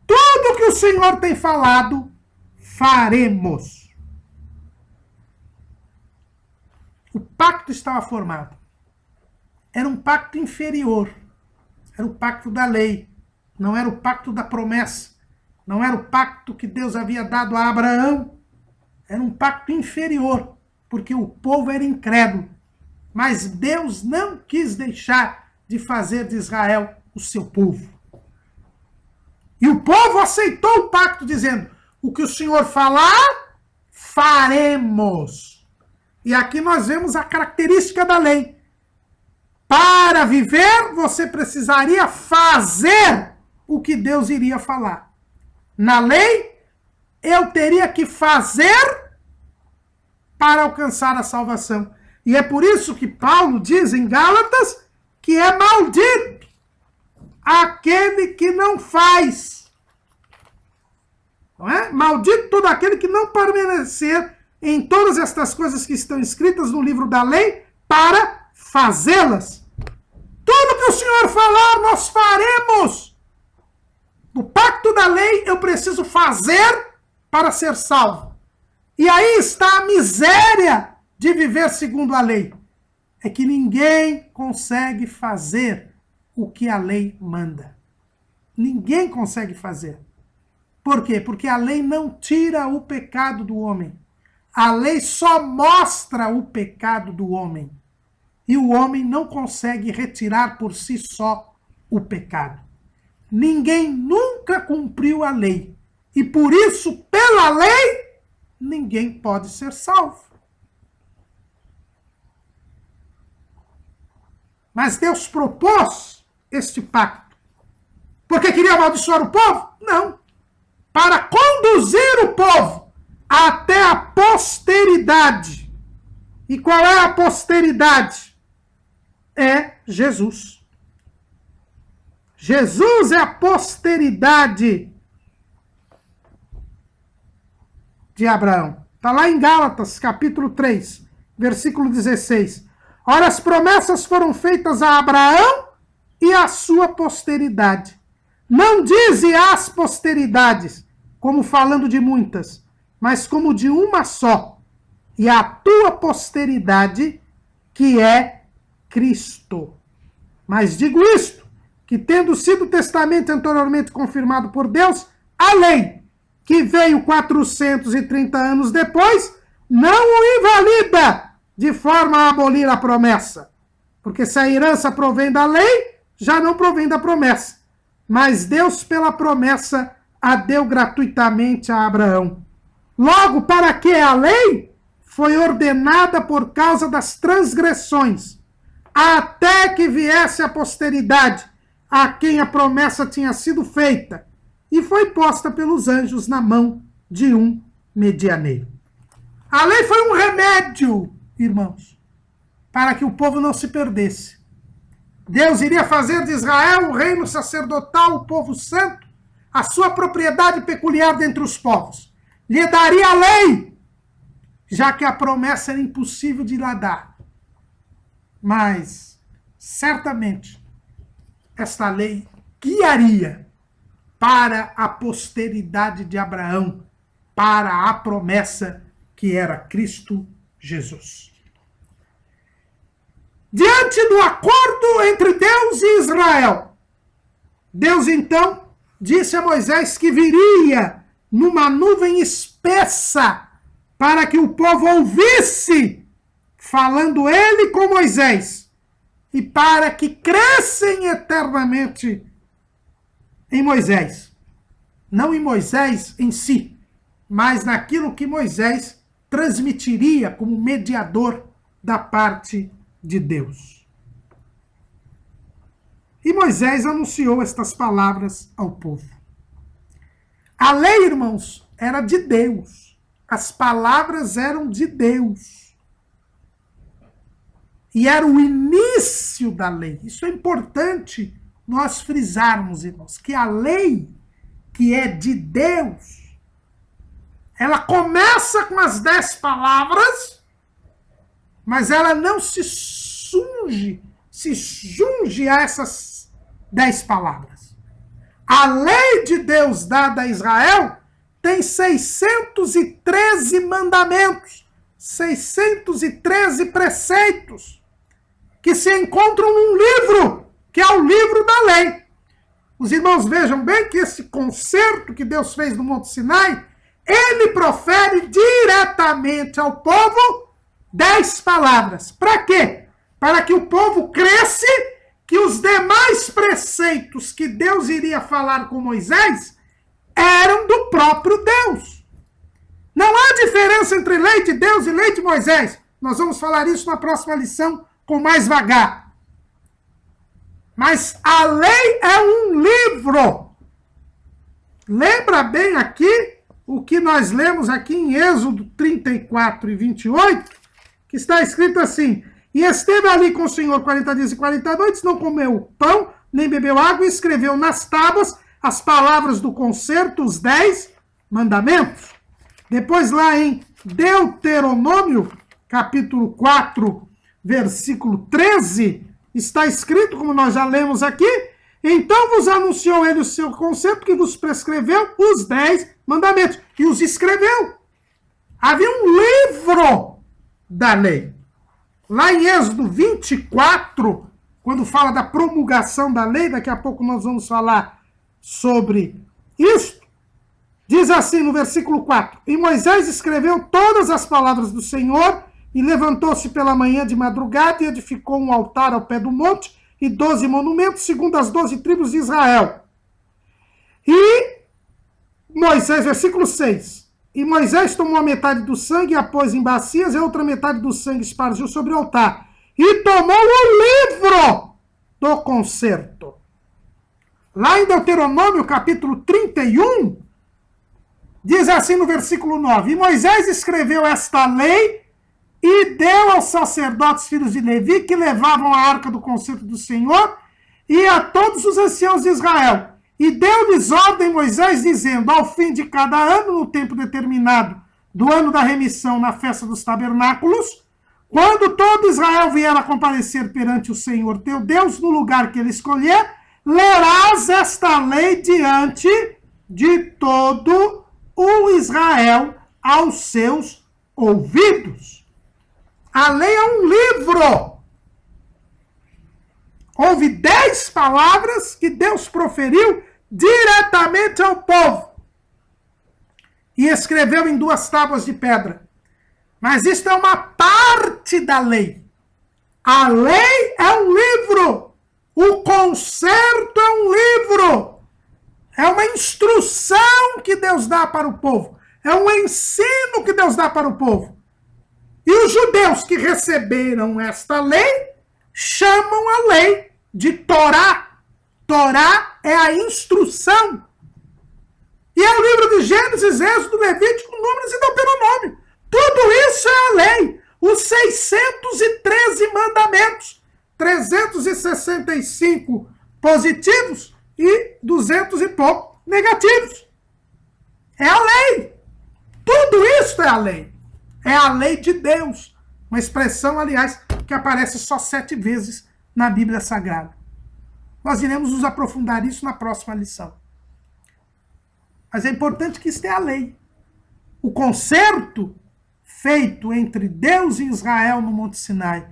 tudo que o Senhor tem falado, faremos. O pacto estava formado. Era um pacto inferior. Era o pacto da lei. Não era o pacto da promessa. Não era o pacto que Deus havia dado a Abraão. Era um pacto inferior, porque o povo era incrédulo. Mas Deus não quis deixar de fazer de Israel o seu povo. E o povo aceitou o pacto, dizendo, o que o Senhor falar, faremos. E aqui nós vemos a característica da lei. Para viver, você precisaria fazer o que Deus iria falar. Na lei, eu teria que fazer para alcançar a salvação. E é por isso que Paulo diz em Gálatas que é maldito aquele que não faz. Não é? Maldito todo aquele que não permanecer em todas estas coisas que estão escritas no livro da lei para fazê-las. Tudo que o Senhor falar, nós faremos. No pacto da lei, eu preciso fazer para ser salvo. E aí está a miséria de viver segundo a lei. É que ninguém consegue fazer o que a lei manda. Ninguém consegue fazer. Por quê? Porque a lei não tira o pecado do homem. A lei só mostra o pecado do homem. E o homem não consegue retirar por si só o pecado. Ninguém nunca cumpriu a lei. E por isso, pela lei, ninguém pode ser salvo. Mas Deus propôs este pacto. Porque queria amaldiçoar o povo? Não. Para conduzir o povo até a posteridade. E qual é a posteridade? É Jesus. Jesus é a posteridade de Abraão. Está lá em Gálatas, capítulo 3, versículo 16. Ora, as promessas foram feitas a Abraão e à sua posteridade. Não dize as posteridades, como falando de muitas, mas como de uma só, e a tua posteridade, que é Cristo. Mas digo isto, que tendo sido o testamento anteriormente confirmado por Deus, a lei, que veio 430 anos depois, não o invalida de forma a abolir a promessa. Porque se a herança provém da lei, já não provém da promessa. Mas Deus, pela promessa, a deu gratuitamente a Abraão. Logo, para que a lei foi ordenada por causa das transgressões, até que viesse a posteridade, a quem a promessa tinha sido feita, e foi posta pelos anjos na mão de um medianeiro. A lei foi um remédio, irmãos, para que o povo não se perdesse. Deus iria fazer de Israel o reino sacerdotal, o povo santo, a sua propriedade peculiar dentre os povos. Lhe daria a lei, já que a promessa era impossível de lhe dar. Mas, certamente, esta lei guiaria para a posteridade de Abraão, para a promessa que era Cristo Jesus. Diante do acordo entre Deus e Israel, Deus então disse a Moisés que viria numa nuvem espessa para que o povo ouvisse, falando ele com Moisés, e para que crescem eternamente em Moisés. Não em Moisés em si, mas naquilo que Moisés transmitiria como mediador da parte de Deus. E Moisés anunciou estas palavras ao povo. A lei, irmãos, era de Deus. As palavras eram de Deus. E era o início da lei. Isso é importante nós frisarmos, irmãos, que a lei, que é de Deus, ela começa com as 10 palavras, mas ela não se junge a essas 10 palavras. A lei de Deus dada a Israel tem 613 mandamentos, 613 preceitos, que se encontram num livro, que é o livro da lei. Os irmãos vejam bem que esse concerto que Deus fez no Monte Sinai, ele profere diretamente ao povo 10 palavras. Para quê? Para que o povo cresça, que os demais preceitos que Deus iria falar com Moisés eram do próprio Deus. Não há diferença entre lei de Deus e lei de Moisés. Nós vamos falar isso na próxima lição com mais vagar. Mas a lei é um livro. Lembra bem aqui o que nós lemos aqui em Êxodo 34 e 28, que está escrito assim: e esteve ali com o Senhor 40 dias e 40 noites, não comeu pão, nem bebeu água, e escreveu nas tábuas as palavras do concerto, os 10 mandamentos. Depois lá em Deuteronômio, capítulo 4, versículo 13, está escrito, como nós já lemos aqui: então vos anunciou ele o seu concerto, que vos prescreveu os 10 mandamentos, e os escreveu. Havia um livro da lei. Lá em Êxodo 24, quando fala da promulgação da lei, daqui a pouco nós vamos falar sobre isso, diz assim no versículo 4: e Moisés escreveu todas as palavras do Senhor, e levantou-se pela manhã de madrugada, e edificou um altar ao pé do monte, e 12 monumentos, segundo as 12 tribos de Israel. E Moisés, versículo 6, e Moisés tomou a metade do sangue e a pôs em bacias, e a outra metade do sangue espargiu sobre o altar. E tomou o livro do concerto. Lá em Deuteronômio, capítulo 31, diz assim no versículo 9: e Moisés escreveu esta lei e deu aos sacerdotes filhos de Levi, que levavam a arca do concerto do Senhor, e a todos os anciãos de Israel. E deu-lhes ordem Moisés, dizendo, ao fim de cada ano, no tempo determinado do ano da remissão, na festa dos tabernáculos, quando todo Israel vier a comparecer perante o Senhor teu Deus, no lugar que ele escolher, lerás esta lei diante de todo o Israel aos seus ouvidos. A lei é um livro. Houve 10 palavras que Deus proferiu diretamente ao povo. E escreveu em 2 tábuas de pedra. Mas isto é uma parte da lei. A lei é um livro. O concerto é um livro. É uma instrução que Deus dá para o povo. É um ensino que Deus dá para o povo. E os judeus que receberam esta lei chamam a lei de Torá. Torá é a instrução. E é o livro de Gênesis, Êxodo, Levítico, Números e Deuteronômio. Tudo isso é a lei. Os 613 mandamentos. 365 positivos e 200 e pouco negativos. É a lei. Tudo isso é a lei. É a lei de Deus. Uma expressão, aliás, que aparece só 7 vezes na Bíblia Sagrada. Nós iremos nos aprofundar isso na próxima lição. Mas é importante que isso é a lei. O concerto feito entre Deus e Israel no Monte Sinai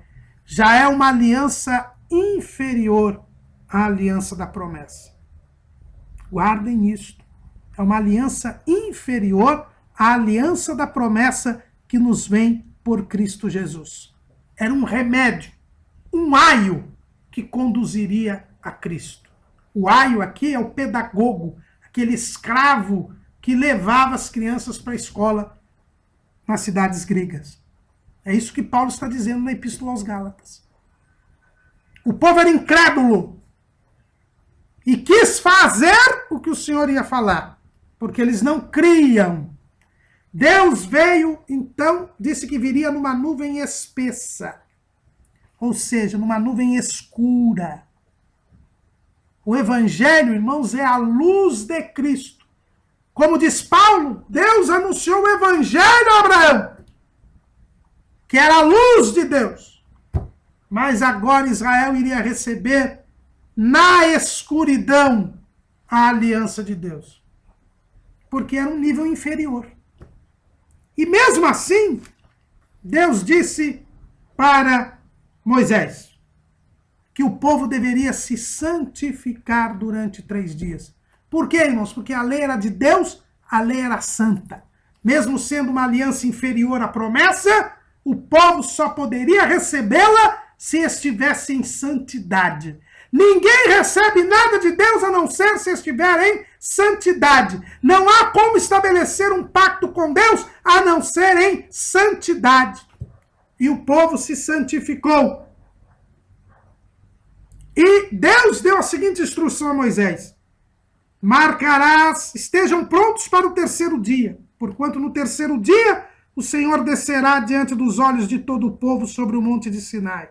já é uma aliança inferior à aliança da promessa. Guardem isso. É uma aliança inferior à aliança da promessa que nos vem por Cristo Jesus. Era um remédio, um aio que conduziria a Cristo. O aio aqui é o pedagogo, aquele escravo que levava as crianças para a escola nas cidades gregas. É isso que Paulo está dizendo na Epístola aos Gálatas. O povo era incrédulo e quis fazer o que o Senhor ia falar, porque eles não criam. Deus veio, então, disse que viria numa nuvem espessa, ou seja, numa nuvem escura. O Evangelho, irmãos, é a luz de Cristo. Como diz Paulo, Deus anunciou o Evangelho a Abraão, que era a luz de Deus. Mas agora Israel iria receber na escuridão a aliança de Deus. Porque era um nível inferior. E mesmo assim, Deus disse para Moisés que o povo deveria se santificar durante 3 dias. Por quê, irmãos? Porque a lei era de Deus, a lei era santa. Mesmo sendo uma aliança inferior à promessa, o povo só poderia recebê-la se estivesse em santidade. Ninguém recebe nada de Deus a não ser se estiver em santidade. Não há como estabelecer um pacto com Deus a não ser em santidade. E o povo se santificou. E Deus deu a seguinte instrução a Moisés: marcarás, estejam prontos para o 3º dia, porquanto no 3º dia o Senhor descerá diante dos olhos de todo o povo sobre o monte de Sinai.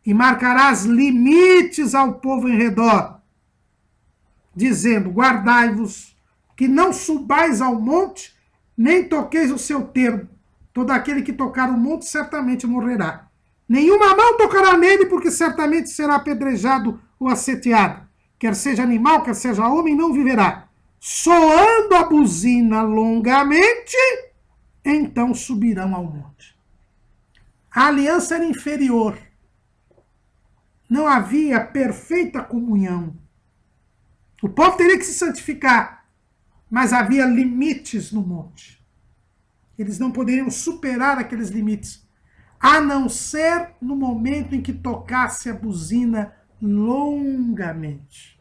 E marcarás limites ao povo em redor, dizendo: guardai-vos, que não subais ao monte, nem toqueis o seu termo. Todo aquele que tocar o monte certamente morrerá. Nenhuma mão tocará nele, porque certamente será apedrejado ou asseteado. Quer seja animal, quer seja homem, não viverá. Soando a buzina longamente, então subirão ao monte. A aliança era inferior. Não havia perfeita comunhão. O povo teria que se santificar, mas havia limites no monte. Eles não poderiam superar aqueles limites, a não ser no momento em que tocasse a buzina longamente.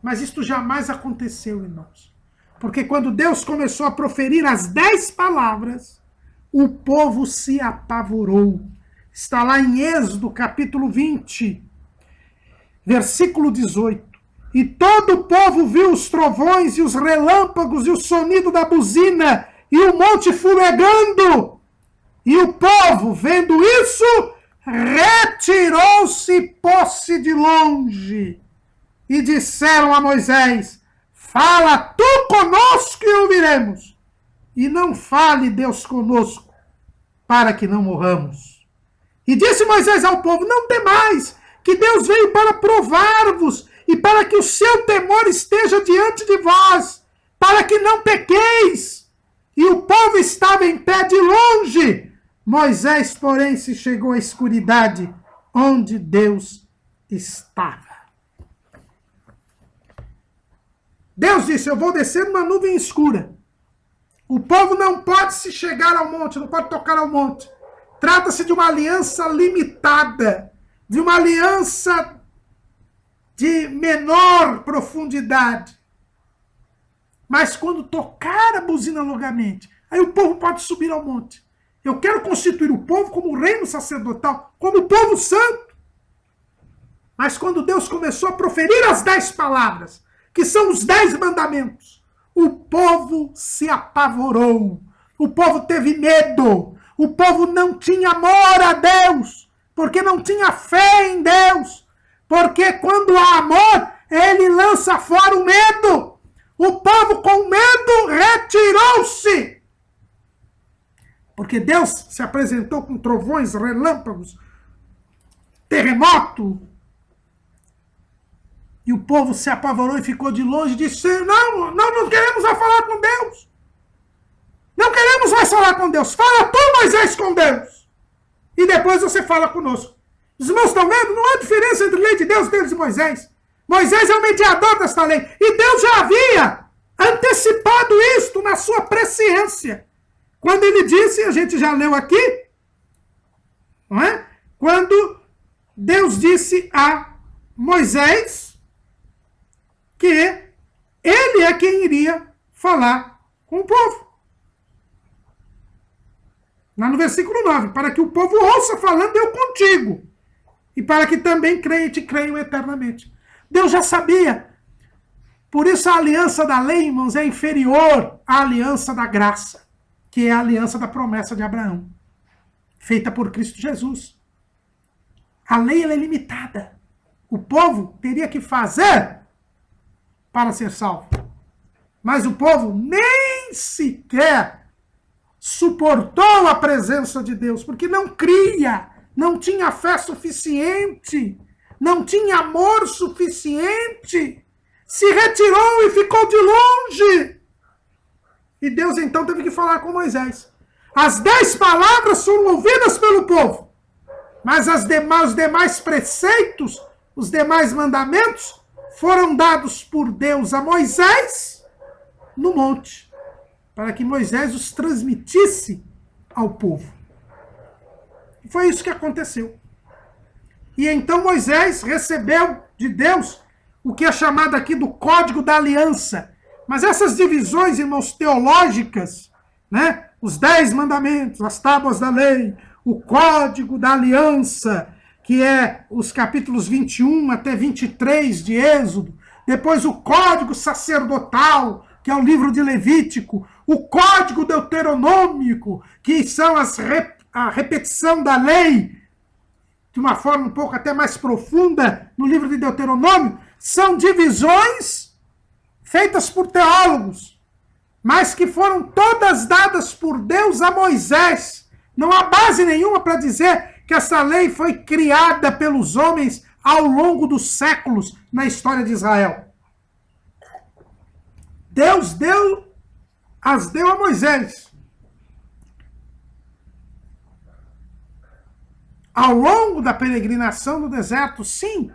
Mas isto jamais aconteceu, irmãos. Porque quando Deus começou a proferir as 10 palavras, o povo se apavorou. Está lá em Êxodo, capítulo 20, versículo 18. E todo o povo viu os trovões e os relâmpagos e o sonido da buzina e o monte fumegando. E o povo, vendo isso, retirou-se e pôs-se de longe. E disseram a Moisés: fala tu conosco e ouviremos. E não fale Deus conosco, para que não morramos. E disse Moisés ao povo: não temais, que Deus veio para provar-vos, e para que o seu temor esteja diante de vós, para que não pequeis. E o povo estava em pé de longe. Moisés, porém, se chegou à escuridade, onde Deus estava. Deus disse: eu vou descer numa nuvem escura. O povo não pode se chegar ao monte, não pode tocar ao monte. Trata-se de uma aliança limitada, de uma aliança de menor profundidade. Mas quando tocar a buzina longamente, aí o povo pode subir ao monte. Eu quero constituir o povo como reino sacerdotal, como povo santo. Mas quando Deus começou a proferir as 10 palavras, que são os 10 mandamentos, o povo se apavorou. O povo teve medo. O povo não tinha amor a Deus, porque não tinha fé em Deus. Porque quando há amor, ele lança fora o medo. O povo com medo retirou-se. Porque Deus se apresentou com trovões, relâmpagos, terremoto. E o povo se apavorou e ficou de longe e disse: não queremos mais falar com Deus. Não queremos mais falar com Deus. Fala tu, Moisés, com Deus. E depois você fala conosco. Os irmãos estão vendo? Não há diferença entre a lei de Deus e Deus e Moisés. Moisés é o mediador desta lei. E Deus já havia antecipado isto na sua presciência. Quando ele disse, a gente já leu aqui, não é? Quando Deus disse a Moisés que ele é quem iria falar com o povo. Lá no versículo 9, para que o povo ouça falando eu contigo, e para que também creia e te creiam eternamente. Deus já sabia. Por isso a aliança da lei, irmãos, é inferior à aliança da graça, que é a aliança da promessa de Abraão, feita por Cristo Jesus. A lei ela é limitada. O povo teria que fazer para ser salvo. Mas o povo nem sequer suportou a presença de Deus, porque não cria, não tinha fé suficiente, não tinha amor suficiente, se retirou e ficou de longe. E Deus então teve que falar com Moisés. As 10 palavras foram ouvidas pelo povo, mas os demais preceitos, os demais mandamentos, foram dados por Deus a Moisés no monte, para que Moisés os transmitisse ao povo. E foi isso que aconteceu. E então Moisés recebeu de Deus o que é chamado aqui do Código da Aliança. Mas essas divisões, irmãos, teológicas, né? Os 10 mandamentos, as tábuas da lei, o Código da Aliança, que é os capítulos 21 até 23 de Êxodo, depois o Código Sacerdotal, que é o livro de Levítico, o Código Deuteronômico, que são a repetição da lei, de uma forma um pouco até mais profunda, no livro de Deuteronômio, são divisões feitas por teólogos, mas que foram todas dadas por Deus a Moisés. Não há base nenhuma para dizer que essa lei foi criada pelos homens ao longo dos séculos na história de Israel. Deus as deu a Moisés. Ao longo da peregrinação no deserto, sim.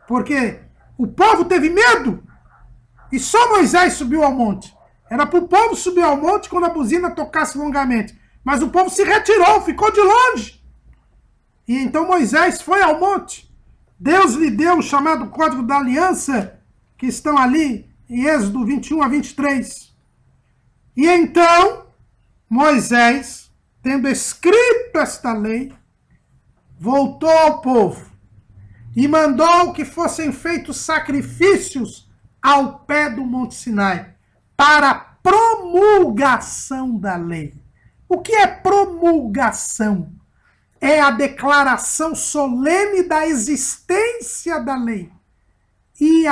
Porque o povo teve medo e só Moisés subiu ao monte. Era para o povo subir ao monte quando a buzina tocasse longamente. Mas o povo se retirou, ficou de longe. E então Moisés foi ao monte. Deus lhe deu o chamado Código da Aliança, que estão ali em Êxodo 21 a 23. E então Moisés, tendo escrito esta lei, voltou ao povo e mandou que fossem feitos sacrifícios ao pé do Monte Sinai, para a promulgação da lei. O que é promulgação? É a declaração solene da existência da lei e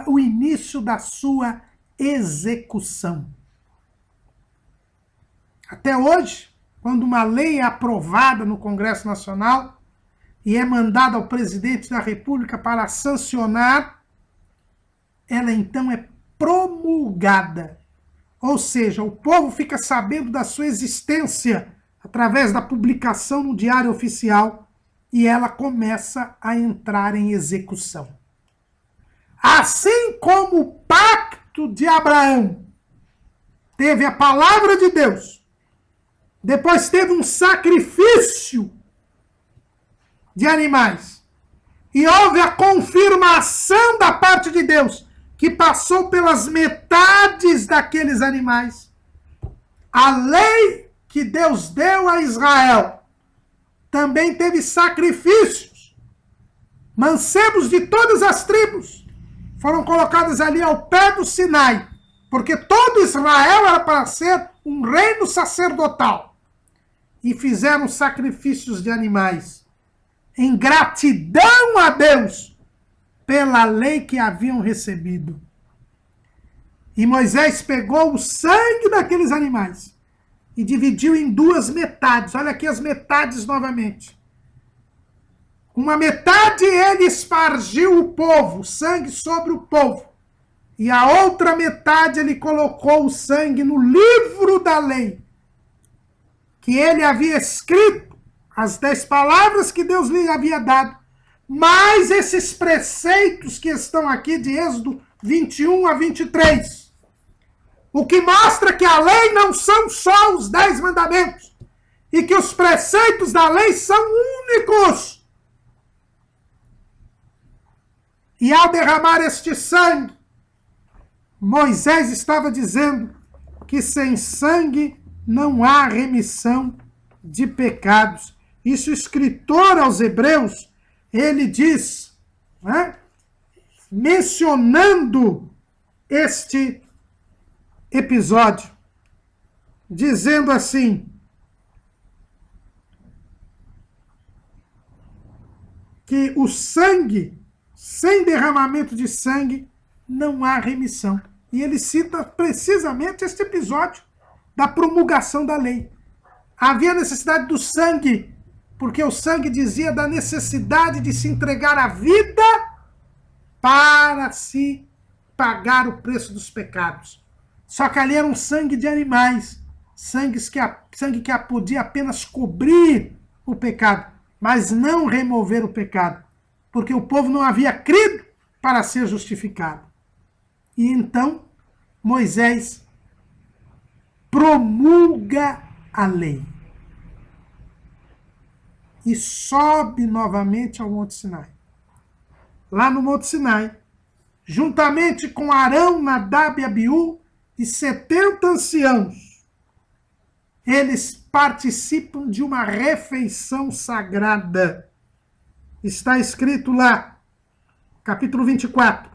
o início da sua execução. Até hoje, quando uma lei é aprovada no Congresso Nacional e é mandada ao presidente da República para sancionar, ela então é promulgada. Ou seja, o povo fica sabendo da sua existência através da publicação no Diário Oficial e ela começa a entrar em execução. Assim como o pacto de Abraão teve a palavra de Deus, depois teve um sacrifício de animais, e houve a confirmação da parte de Deus, que passou pelas metades daqueles animais. A lei que Deus deu a Israel também teve sacrifícios. Mancebos de todas as tribos foram colocados ali ao pé do Sinai, porque todo Israel era para ser um reino sacerdotal. E fizeram sacrifícios de animais em gratidão a Deus pela lei que haviam recebido. E Moisés pegou o sangue daqueles animais e dividiu em duas metades. Olha aqui as metades novamente. Uma metade ele espargiu o povo, sangue sobre o povo. E a outra metade ele colocou o sangue no livro da lei, que ele havia escrito, as 10 palavras que Deus lhe havia dado, mais esses preceitos que estão aqui de Êxodo 21 a 23. O que mostra que a lei não são só os 10 mandamentos, e que os preceitos da lei são únicos. E ao derramar este sangue, Moisés estava dizendo que sem sangue não há remissão de pecados. Isso o escritor aos Hebreus, ele diz, né, mencionando este episódio, dizendo assim, que o sangue, sem derramamento de sangue, não há remissão. E ele cita precisamente este episódio da promulgação da lei. Havia necessidade do sangue, porque o sangue dizia da necessidade de se entregar a vida para se pagar o preço dos pecados. Só que ali era um sangue de animais, sangue que podia apenas cobrir o pecado, mas não remover o pecado, porque o povo não havia crido para ser justificado. E então Moisés promulga a lei e sobe novamente ao Monte Sinai. Lá no Monte Sinai, juntamente com Arão, Nadab e Abiú e 70 anciãos, eles participam de uma refeição sagrada. Está escrito lá, capítulo 24.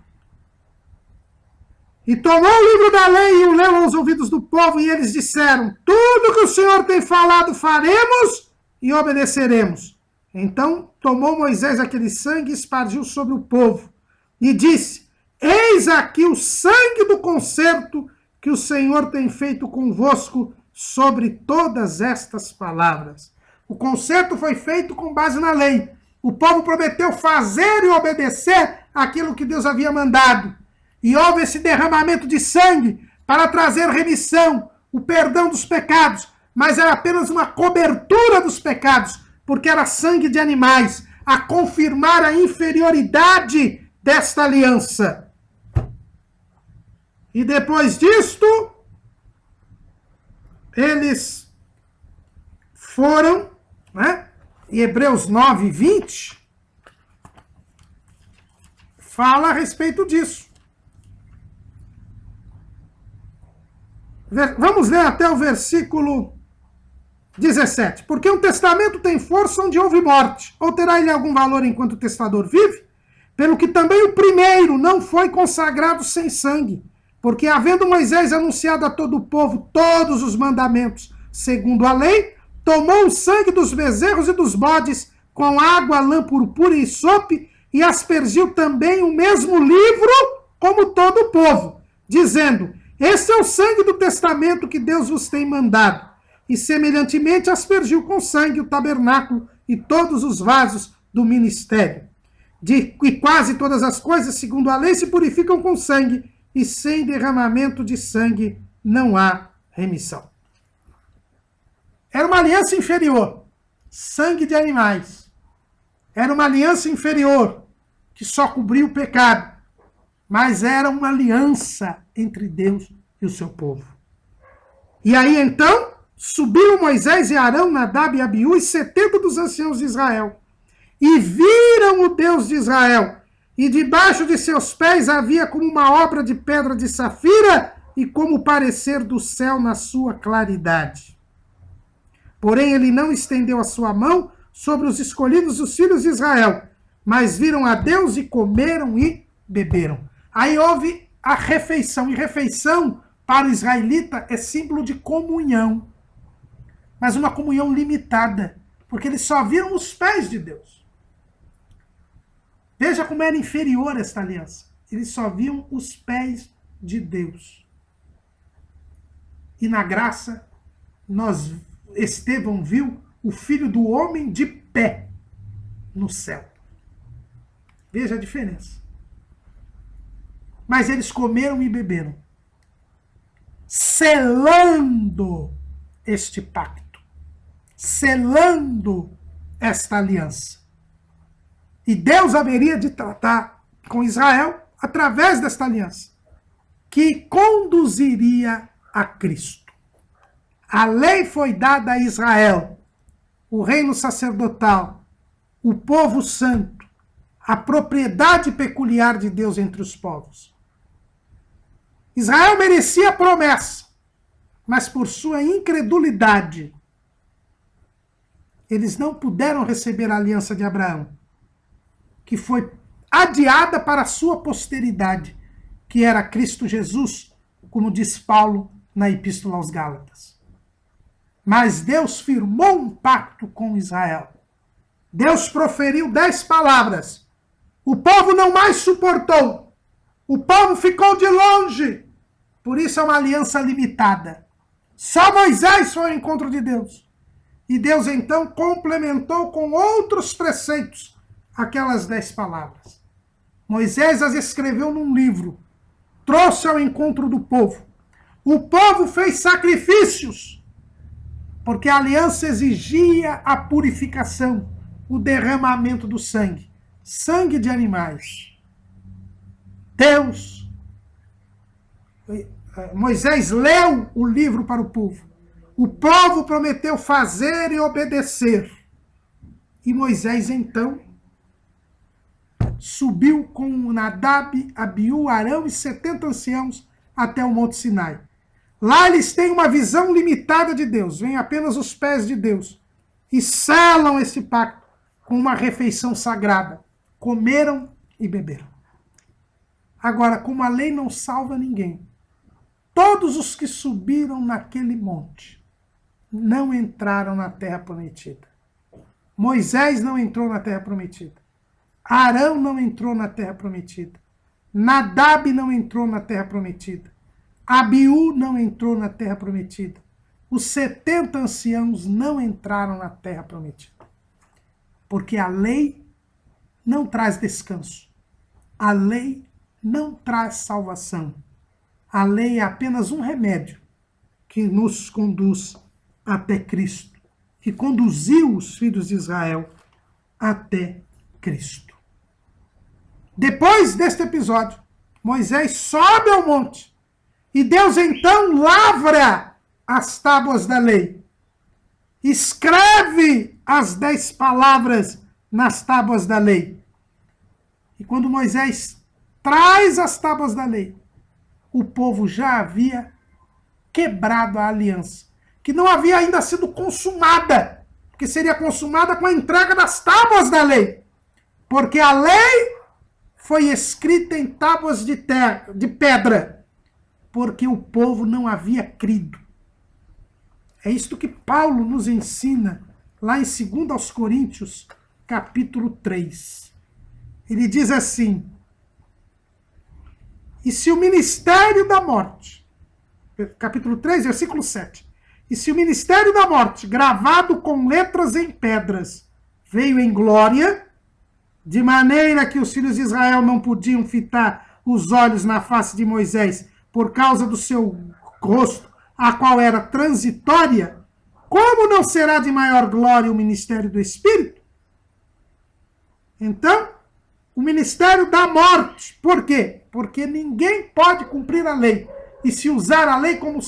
E tomou o livro da lei e o leu aos ouvidos do povo, e eles disseram, tudo que o Senhor tem falado faremos e obedeceremos. Então tomou Moisés aquele sangue e espargiu sobre o povo, e disse, eis aqui o sangue do concerto que o Senhor tem feito convosco sobre todas estas palavras. O concerto foi feito com base na lei. O povo prometeu fazer e obedecer aquilo que Deus havia mandado. E houve esse derramamento de sangue para trazer remissão, o perdão dos pecados, mas era apenas uma cobertura dos pecados, porque era sangue de animais, a confirmar a inferioridade desta aliança. E depois disto, eles foram, né? Em Hebreus 9, 20, fala a respeito disso. Vamos ler até o versículo 17. Porque um testamento tem força onde houve morte, ou terá ele algum valor enquanto o testador vive? Pelo que também o primeiro não foi consagrado sem sangue. Porque havendo Moisés anunciado a todo o povo todos os mandamentos, segundo a lei, tomou o sangue dos bezerros e dos bodes com água, lã purpúrea e sope e aspergiu também o mesmo livro como todo o povo, dizendo: este é o sangue do testamento que Deus vos tem mandado. E semelhantemente aspergiu com sangue o tabernáculo e todos os vasos do ministério. E quase todas as coisas, segundo a lei, se purificam com sangue, e sem derramamento de sangue não há remissão. Era uma aliança inferior, sangue de animais. Era uma aliança inferior, que só cobria o pecado. Mas era uma aliança entre Deus e o seu povo. E aí então, subiram Moisés e Arão, Nadab e Abiú e 70 dos anciãos de Israel. E viram o Deus de Israel. E debaixo de seus pés havia como uma obra de pedra de safira e como o parecer do céu na sua claridade. Porém, ele não estendeu a sua mão sobre os escolhidos dos filhos de Israel, mas viram a Deus e comeram e beberam. Aí houve a refeição. E refeição, para o israelita, é símbolo de comunhão. Mas uma comunhão limitada, porque eles só viram os pés de Deus. Veja como era inferior esta aliança. Eles só viam os pés de Deus. E na graça, Estevão viu o Filho do Homem de pé no céu. Veja a diferença. Mas eles comeram e beberam, selando este pacto, selando esta aliança. E Deus haveria de tratar com Israel através desta aliança, que conduziria a Cristo. A lei foi dada a Israel, o reino sacerdotal, o povo santo, a propriedade peculiar de Deus entre os povos. Israel merecia a promessa, mas por sua incredulidade, eles não puderam receber a aliança de Abraão, que foi adiada para a sua posteridade, que era Cristo Jesus, como diz Paulo na Epístola aos Gálatas. Mas Deus firmou um pacto com Israel. Deus proferiu 10 palavras. O povo não mais suportou. O povo ficou de longe. Por isso é uma aliança limitada. Só Moisés foi ao encontro de Deus. E Deus então complementou com outros preceitos aquelas 10 palavras. Moisés as escreveu num livro. Trouxe ao encontro do povo. O povo fez sacrifícios, porque a aliança exigia a purificação, o derramamento do sangue. Sangue de animais. Moisés leu o livro para o povo. O povo prometeu fazer e obedecer. E Moisés, então, subiu com Nadab, Abiú, Arão e 70 anciãos até o Monte Sinai. Lá eles têm uma visão limitada de Deus. Vêm apenas os pés de Deus. E selam esse pacto com uma refeição sagrada. Comeram e beberam. Agora, como a lei não salva ninguém, todos os que subiram naquele monte não entraram na terra prometida. Moisés não entrou na terra prometida. Arão não entrou na terra prometida. Nadab não entrou na terra prometida. Abiú não entrou na terra prometida. Os 70 anciãos não entraram na terra prometida. Porque a lei não traz descanso. A lei não traz salvação. A lei é apenas um remédio que nos conduz até Cristo, que conduziu os filhos de Israel até Cristo. Depois deste episódio, Moisés sobe ao monte e Deus então lavra as tábuas da lei. Escreve as 10 palavras nas tábuas da lei. E quando Moisés traz as tábuas da lei, o povo já havia quebrado a aliança, que não havia ainda sido consumada, porque seria consumada com a entrega das tábuas da lei. Porque a lei foi escrita em tábuas de pedra, porque o povo não havia crido. É isto que Paulo nos ensina lá em 2 Coríntios, capítulo 3. Ele diz assim: e se o ministério da morte, capítulo 3, versículo 7, e se o ministério da morte, gravado com letras em pedras, veio em glória, de maneira que os filhos de Israel não podiam fitar os olhos na face de Moisés por causa do seu rosto, a qual era transitória, como não será de maior glória o ministério do Espírito? Então, o ministério da morte. Por quê? Porque ninguém pode cumprir a lei. E se usar a lei como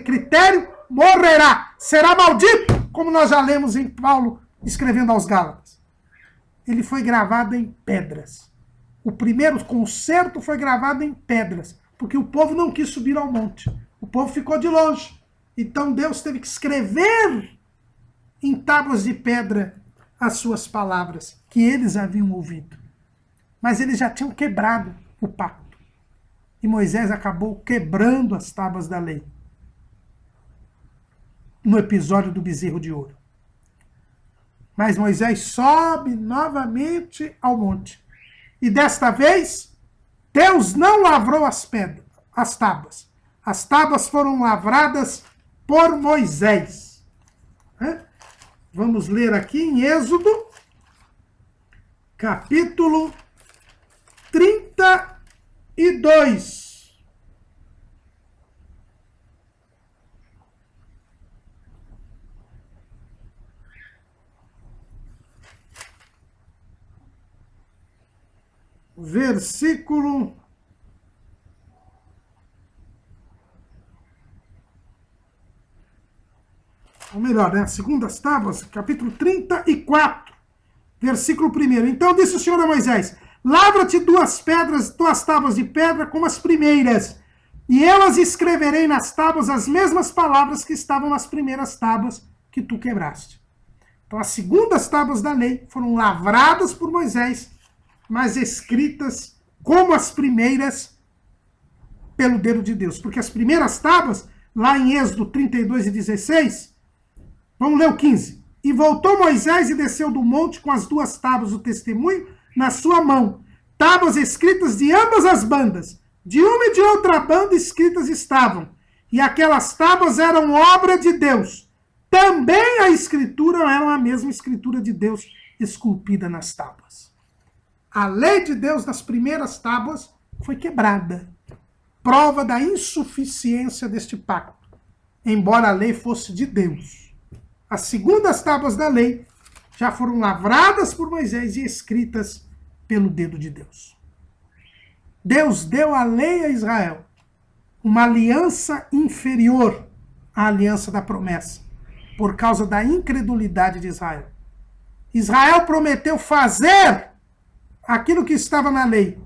critério, morrerá. Será maldito, como nós já lemos em Paulo escrevendo aos Gálatas. Ele foi gravado em pedras. O primeiro concerto foi gravado em pedras, porque o povo não quis subir ao monte. O povo ficou de longe. Então Deus teve que escrever em tábuas de pedra as suas palavras, que eles haviam ouvido. Mas eles já tinham quebrado o pacto. E Moisés acabou quebrando as tábuas da lei. No episódio do bezerro de ouro. Mas Moisés sobe novamente ao monte. E desta vez, Deus não lavrou as tábuas. As tábuas foram lavradas por Moisés. Vamos ler aqui em Êxodo, capítulo 32. Versículo... ou melhor, né? Segundas tábuas, capítulo 34, versículo 1. Então disse o Senhor a Moisés: lavra-te duas tábuas de pedra como as primeiras, e eu as escreverei nas tábuas as mesmas palavras que estavam nas primeiras tábuas que tu quebraste. Então as segundas tábuas da lei foram lavradas por Moisés, mas escritas como as primeiras pelo dedo de Deus. Porque as primeiras tábuas, lá em Êxodo 32 e 16, vamos ler o 15. E voltou Moisés e desceu do monte com as duas tábuas do testemunho na sua mão. Tábuas escritas de ambas as bandas. De uma e de outra banda escritas estavam. E aquelas tábuas eram obra de Deus. Também a escritura era a mesma escritura de Deus esculpida nas tábuas. A lei de Deus nas primeiras tábuas foi quebrada. Prova da insuficiência deste pacto. Embora a lei fosse de Deus. As segundas tábuas da lei já foram lavradas por Moisés e escritas pelo dedo de Deus. Deus deu a lei a Israel, uma aliança inferior à aliança da promessa, por causa da incredulidade de Israel. Israel prometeu fazer aquilo que estava na lei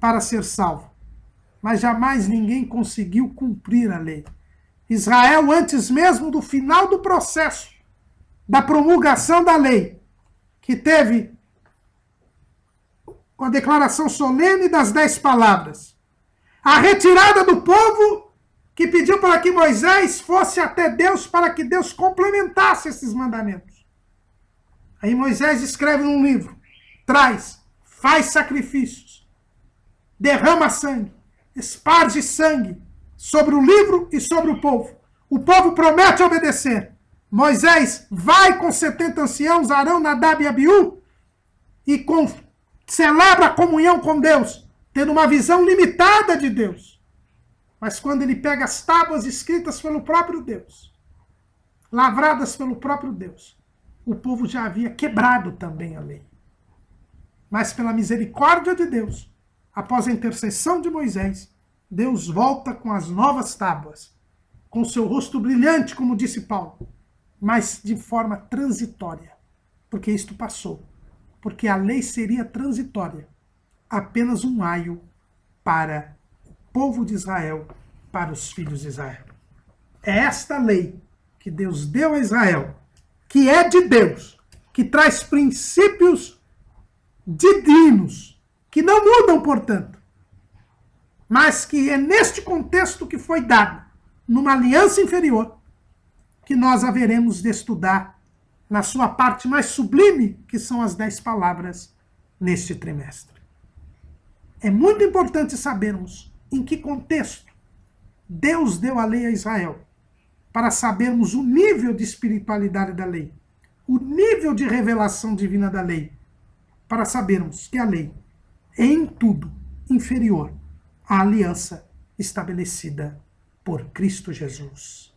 para ser salvo, mas jamais ninguém conseguiu cumprir a lei. Israel, antes mesmo do final do processo da promulgação da lei, que teve a declaração solene das 10 palavras, a retirada do povo que pediu para que Moisés fosse até Deus para que Deus complementasse esses mandamentos. Aí Moisés escreve num livro, faz sacrifícios, derrama sangue, esparge sangue sobre o livro e sobre o povo. O povo promete obedecer. Moisés vai com 70 anciãos, Arão, Nadab e Abiú, e celebra a comunhão com Deus, tendo uma visão limitada de Deus. Mas quando ele pega as tábuas escritas pelo próprio Deus, lavradas pelo próprio Deus, o povo já havia quebrado também a lei. Mas pela misericórdia de Deus, após a intercessão de Moisés, Deus volta com as novas tábuas, com seu rosto brilhante, como disse Paulo, mas de forma transitória, porque isto passou. Porque a lei seria transitória, apenas um aio para o povo de Israel, para os filhos de Israel. É esta lei que Deus deu a Israel, que é de Deus, que traz princípios divinos, que não mudam, portanto, mas que é neste contexto que foi dado, numa aliança inferior, que nós haveremos de estudar na sua parte mais sublime, que são as 10 palavras neste trimestre. É muito importante sabermos em que contexto Deus deu a lei a Israel, para sabermos o nível de espiritualidade da lei, o nível de revelação divina da lei, para sabermos que a lei é em tudo inferior à aliança estabelecida por Cristo Jesus.